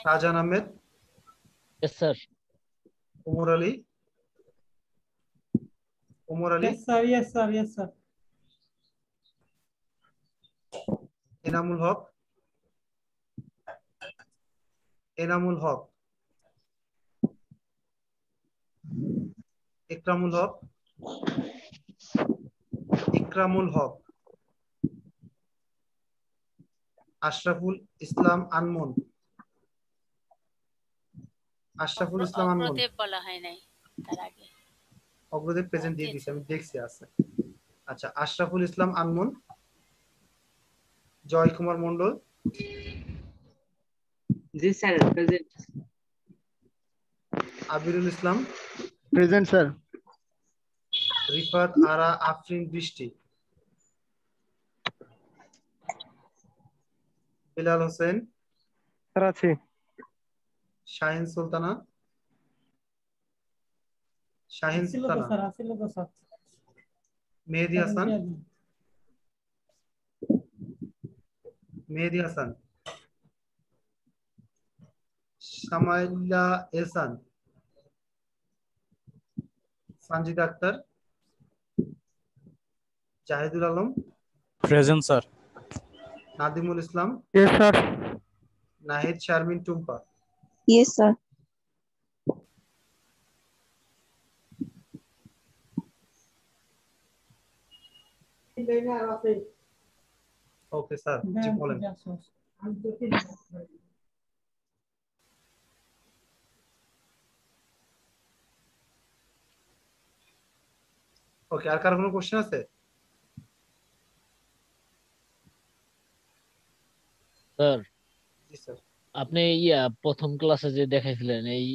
Shahjahan Ahmed, yes sir. Omar Ali, yes sir, yes sir, yes sir. Enamul Haque, Enamul Haque, Ikramul Haque, Ikramul Haque, Ashraful Islam Anmon, Ashraful Islam Anmon. অগ্রদেব বলা হয় নাই তার আগে। অগ্রদেব প্রেজেন্ট দিয়ে দিয়েছে, আমি দেখছি আছে। আচ্ছা আশরাফুল ইসলাম আনমন, জয় কুমার মন্ডল। জি sir present. Abirul Islam present sir. Rifat Ara Afrin Brishti, Bilal Hossain sir আছি। Shahin Sultana, Shahin Sultana, Mehedi Hasan, Mehedi Hasan, Shamaila Ehsan, Sanjida Akter, Jahidul Alam present sir. Nadimul Islam, yes sir. Nahid Sharmin Tumpa. Yes sir. Okay sir, জি বলেন। ওকে, আর কারো কোনো কোশ্চেন আছে? স্যার জি স্যার। আপনি প্রথম ক্লাসে যে দেখাইছিলেন এই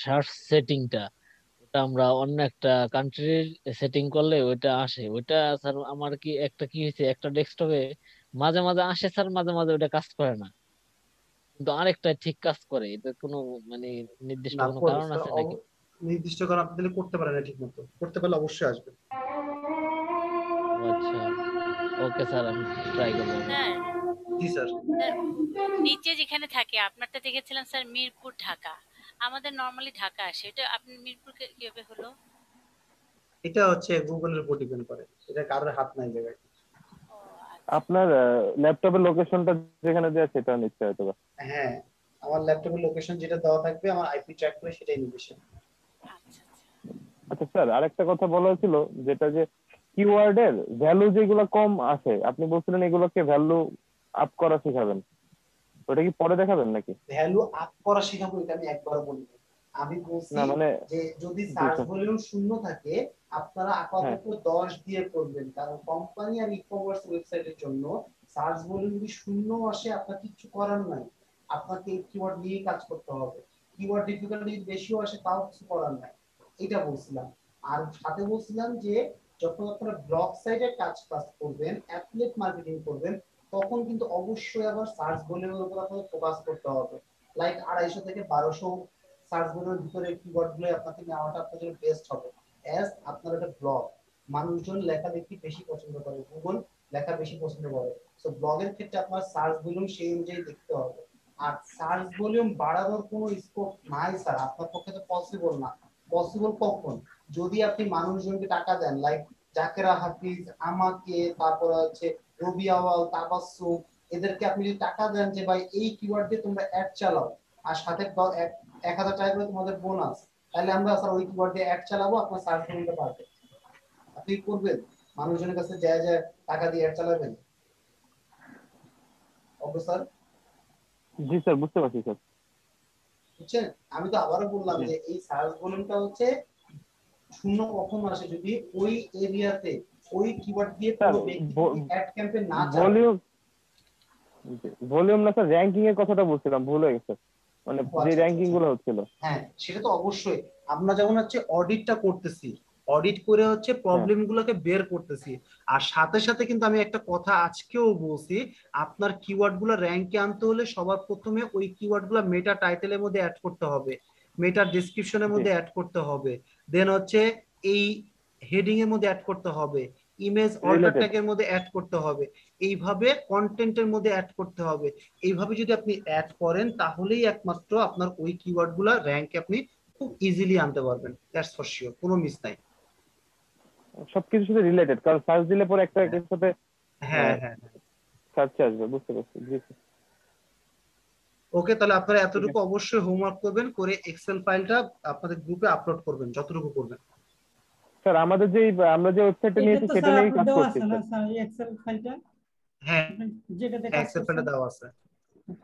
সার্চ সেটিংটা, ওটা আমরা অন্য একটা কান্ট্রির সেটিং করলে ওইটা আসে, ওইটা স্যার আমার কি একটা কি হয়েছে, একটা ডেস্কটপে মাঝে মাঝে আসে স্যার, মাঝে মাঝে ওইটা কাজ করে না, কিন্তু আরেকটা ঠিক কাজ করে। এটা কোনো মানে নির্দিষ্ট না কোনো কারণ আছে নাকি? নির্দিষ্ট কারণ আপনি তাহলে করতে পারেন না ঠিক মতো, করতে পারলে অবশ্যই আসবে। আচ্ছা ওকে স্যার, আমি ট্রাই করবো। স্যার জি স্যার। স্যার নিচে যেখানে থাকে, আপনারটা দেখেছিলাম স্যার মিরপুর ঢাকা, আমাদের নরমালি ঢাকা আসে, এটা আপনি মিরপুর কিভাবে হলো? এটা হচ্ছে গুগলের উপর ডিপেন্ড করে, এটা কারোর হাত নাই জায়গায়। আপনার ল্যাপটপের লোকেশনটা যেখানে দেওয়া সেটা নিশ্চয় হয়তো। হ্যাঁ, আমার ল্যাপটপের লোকেশন যেটা দেওয়া থাকবে আমার আইপি ট্র্যাক করে সেটাই নিবে সে। আচ্ছা স্যার, আরেকটা কথা বলা হয়েছিল, যেটা যে কিওয়ার্ডের ভ্যালু যেগুলো কম আসে, আপনি বলছিলেন এগুলোকে ভ্যালু আপ করা শিখাবেন, ওটা কি পরে দেখাবেন নাকি? ভ্যালু আপ করা শেখাবো এটা আমি একবার বলি নাই। আমি বলছি না মানে যে যদি জি সার্চ স্যার। ভলিউম শূন্য থাকে আপনারা হ্যাঁ আপাতত 10 দিয়ে করবেন, কারণ কোম্পানি আর ই-কমার্স ওয়েবসাইটের জন্য সার্চ ভলিউম যদি শূন্য আসে আপনার কিছু করার নাই, আপনাকে এই কিওয়ার্ড নিয়ে কাজ করতে হবে। কিওয়ার্ড ডিফিকাল্টি বেশিও আসে তাও কিছু করার নাই, এটা বলছিলাম। আর সাথে বলছিলাম যে যখন আপনারা ব্লগ সাইটে কাজ করবেন, অ্যাফিলিয়েট মার্কেটিং করবেন, তখন কিন্তু অবশ্যই আবার সার্চ ভলিউমের উপর আপনাদের ফোকাস করতে হবে। লাইক 250 থেকে 1200 সার্চ ভলিউমের ভিতরে কিওয়ার্ড গুলো আপনাকে নেওয়াটা আপনার জন্য বেস্ট হবে। অ্যাজ আপনার একটা ব্লগ, মানুষজন লেখালেখি বেশি পছন্দ করে, গুগল লেখা বেশি পছন্দ করে, সো ব্লগের ক্ষেত্রে আপনার সার্চ ভলিউম সেই অনুযায়ী দেখতে হবে। আর সার্চ ভলিউম বাড়ানোর কোনো স্কোপ নাই স্যার, আপনার পক্ষে তো পসিবল না। পসিবল কখন? যদি আপনি মানুষজনকে টাকা দেন, লাইক জাকেরা হাফিজ, আমাকে, তারপরে হচ্ছে রবি আওয়াল, তাবাসসুম, এদেরকে আপনি যদি টাকা দেন যে ভাই এই কিওয়ার্ড দিয়ে তোমরা অ্যাড চালাও আর সাথে 1000 টাকা করে তোমাদের বোনাস, তাহলে আমরা স্যার ওই কিওয়ার্ড দিয়ে অ্যাড চালাবো, আপনার সার্চ ভলিউমটা বাড়বে। আপনি করবেন মানুষজনের কাছে যায় যায় টাকা দিয়ে অ্যাড চালাবেন? অবশ্যই স্যার। জি স্যার, বুঝতে পারছি স্যার। বুঝছেন? আমি তো আবারও বললাম যে এই সার্চ ভলিউমটা হচ্ছে শূন্য কখন আসে যদি ওই এরিয়াতে ওই কিওয়ার্ড দিয়ে কোনো ব্যক্তি অ্যাড ক্যাম্পেইন না চালায়। ভলিউম ভলিউম না স্যার, র্যাঙ্কিং এর কথাটা বলছিলাম, ভুল হয়ে গেছে, মানে যে র্যাঙ্কিং গুলো হচ্ছিল। হ্যাঁ সেটা তো অবশ্যই। আমরা যেমন হচ্ছে অডিটটা করতেছি, অডিট করে হচ্ছে প্রবলেম গুলোকে বের করতেছি, আর সাথে সাথে কিন্তু আমি একটা কথা আজকেও বলছি, আপনার কিওয়ার্ড গুলো র্যাঙ্কে আনতে হলে সবার প্রথমে ওই কিওয়ার্ড গুলো মেটা টাইটেলের মধ্যে অ্যাড করতে হবে, মেটা ডেসক্রিপশনের মধ্যে অ্যাড করতে হবে, দেন হচ্ছে এই হেডিং এর মধ্যে অ্যাড করতে হবে, ইমেজ অর্ডার ট্যাগের মধ্যে অ্যাড করতে হবে, এইভাবে কন্টেন্টের মধ্যে অ্যাড করতে হবে। এইভাবে যদি আপনি অ্যাড করেন তাহলেই একমাত্র আপনার ওই কিওয়ার্ড গুলা র্যাঙ্কে আপনি খুব ইজিলি আনতে পারবেন, দ্যাটস ফর শিওর, কোনো মিস নাই। সবকিছুর সাথে রিলেটেড, কারণ সার্চ দিলে পরে একটা এর সাথে হ্যাঁ হ্যাঁ সার্চ আসবে, বুঝতে পারছি। জি স্যার। ওকে, তাহলে আপনারা এতটুকু অবশ্যই হোমওয়ার্ক করবেন, করে এক্সেল ফাইলটা আপনাদের গ্রুপে আপলোড করবেন যতটুকু করবেন। স্যার আমাদের যে আমরা যে ওয়েবসাইটটা নিয়েছি সেটা নিয়েই কাজ করছি স্যার, এই এক্সেল ফাইলটা হ্যাঁ যেটাতে কাজ এক্সেল ফাইলটা দেওয়া আছে।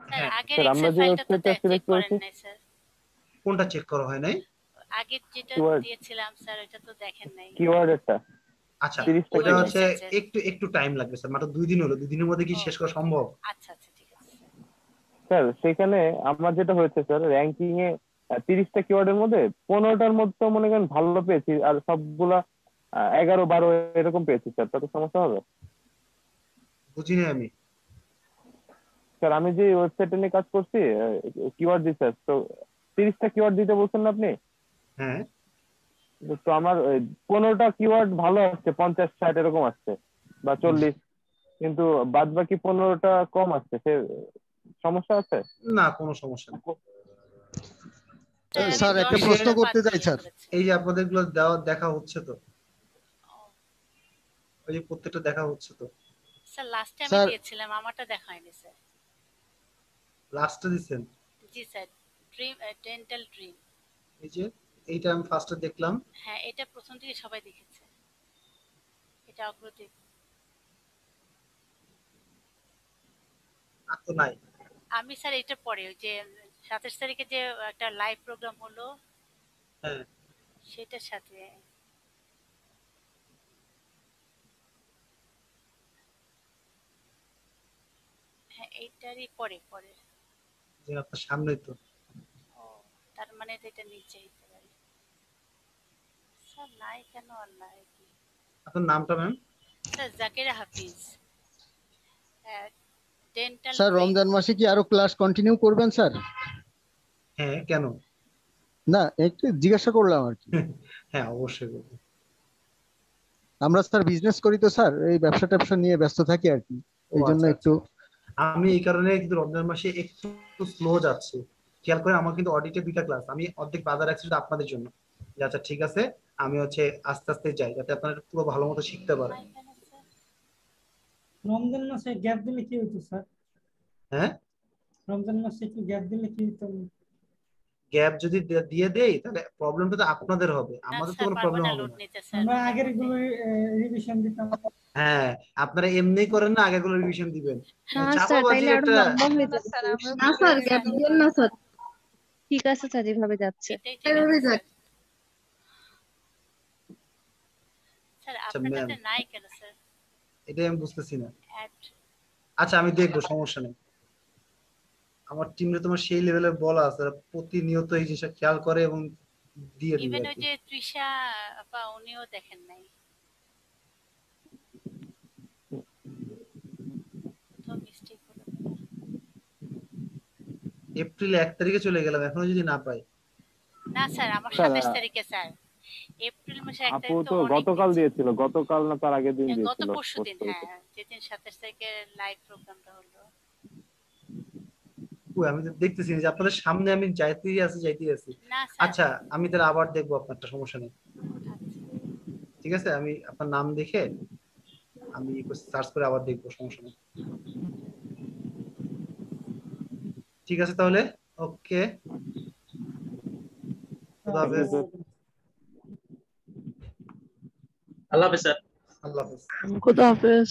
স্যার আগের স্যার আমরা এক্সেল যে ফাইলটা তো ওয়েবসাইটটা চেক সিলেক্ট করেন করেছি, নাই স্যার। কোনটা চেক করা হয় নাই? আগে যেটা দিয়েছিলাম স্যার ওটা তো দেখেন নাই। কিওয়ার্ডটা আচ্ছা ওটা হচ্ছে একটু একটু টাইম লাগবে স্যার, মাত্র 2 দিন হলো, 2 দিনের মধ্যে কি শেষ করা সম্ভব? আচ্ছা আচ্ছা ঠিক আছে স্যার। সেখানে আমার যেটা হয়েছে স্যার, র্যাঙ্কিং এ 30টা কিওয়ার্ডের মধ্যে 15টার মধ্যে মনে করেন ভালো পেয়েছি, আর সবগুলা 11-12 এরকম পেয়েছি স্যার, তাতে সমস্যা হবে? বুঝিনি আমি স্যার। আমি যে ওয়েবসাইটে নিয়ে কাজ করছি কিওয়ার্ড রিসার্চ, তো 30টা কিওয়ার্ড দিতে বলছেন না আপনি? হ্যাঁ। তো আমার 15টা কিওয়ার্ড ভালো আসছে, 50-60 এরকম আসছে বা 40, কিন্তু বাদ বাকি 15টা কম আসছে, সে সমস্যা আছে? না কোনো সমস্যা নেই স্যার। একটা প্রশ্ন করতে চাই স্যার। এই যে আপনাদের গুলো দেওয়া দেখা হচ্ছে তো, ওই যে প্রত্যেকটা দেখা হচ্ছে তো স্যার। লাস্ট টাইম আমি দিয়েছিলাম, আমারটা দেখা হয়নি স্যার। লাস্টে দিবেন? জি স্যার, ড্রিম ডেন্টাল ড্রিম, এই যে এইটা আমি ফার্স্টে দেখলাম। হ্যাঁ এটা প্রথম থেকে সবাই দেখেছে, এটা অগ্রতি তো নাই। আমি স্যার এটা পরে ওই যে 27 তারিখে যে একটা লাইভ প্রোগ্রাম হলো হ্যাঁ সেটার সাথে হ্যাঁ এইটারই পরে পরে যে আপনার সামনেই তো। ও তার মানে এটা নিচে হইতে পারে স্যার। নাই কেন? আল্লাহ কি আপনার নামটা ম্যাম? স্যার জাকেরা হাফিজ, ডেন্টাল। স্যার রমজান মাসে কি আরো ক্লাস কন্টিনিউ করবেন স্যার? হ্যাঁ কেন? না একটু জিজ্ঞাসা করলাম আর কি। হ্যাঁ অবশ্যই করব। আমরা স্যার বিজনেস করি তো স্যার, এই ব্যবসা ট্যাবসা নিয়ে ব্যস্ত থাকি আর কি, এই জন্য একটু। আমি এই কারণে কিন্তু রমজান মাসে একটু স্লো যাচ্ছে, খেয়াল করে আমার কিন্তু অডিটে 2টা ক্লাস, আমি অর্ধেক বাধা রাখছি শুধু আপনাদের জন্য। আচ্ছা ঠিক আছে, আমি হচ্ছে আস্তে আস্তে যাই যাতে আপনারা পুরো ভালো মতো শিখতে পারেন। রমজান মাসে গ্যাপ দিলে কি হতো স্যার? হ্যাঁ রমজান মাসে একটু গ্যাপ দিলে কি হতো? গ্যাপ যদি দিয়ে দেই তাহলে প্রবলেমটা তো আপনাদের হবে, আমাদের তো কোনো প্রবলেম হবে না। আমরা আগের গুলো রিভিশন দিতাম। হ্যাঁ, আপনারা এমনি করেন না, আগেগুলো রিভিশন দিবেন। হ্যাঁ স্যার, চাপাবাজি তাইলে আরো একটা লম্বা হয়ে যাচ্ছে। না স্যার, গ্যাপ দিবেন না স্যার। ঠিক আছে স্যার, যেভাবে যাচ্ছে। এভাবে যাক। স্যার আচ্ছা আপনাদের ম্যাম, নাই কেন স্যার? এটাই আমি বুঝতেছি না। অ্যাড আচ্ছা আমি দেখবো, সমস্যা নেই। আমার টিমে তোমার সেই লেভেলের বলা আছে, তারা প্রতিনিয়ত এই জিনিসটা খেয়াল করে এবং দিয়ে দিবে ইভেন আর ওই কি। যে তৃষা বা উনিও দেখেন নাই। তো মিস্টেক হলো। এপ্রিল 1 তারিখে চলে গেলাম, এখনো যদি না পাই। না স্যার, আমার স্যার 27 তারিখে স্যার। এপ্রিল মাসের 1 আপু তারিখ তো তো অনেক গতকাল দিয়েছিল, গতকাল না তার আগের দিন গত দিয়েছিল পরশুদিন, post করেছে। হ্যাঁ, যেদিন 27 তারিখে লাইভ প্রোগ্রামটা হলো। কই, আমি তো দেখতেছি না যে আপনাদের সামনে আমি যাইতেই আছি। না স্যার। আচ্ছা আমি তাহলে আবার দেখবো, আপনারটা সমস্যা নেই। ঠিক আছে, আমি আপনার নাম দেখে আমি সার্চ করে আবার দেখবো, সমস্যা নেই। ঠিক আছে তাহলে, ওকে, খুদা হাফেজ। আল্লাহ হাফেজ স্যার। আল্লাহ হাফেজ। খুদা হাফেজ।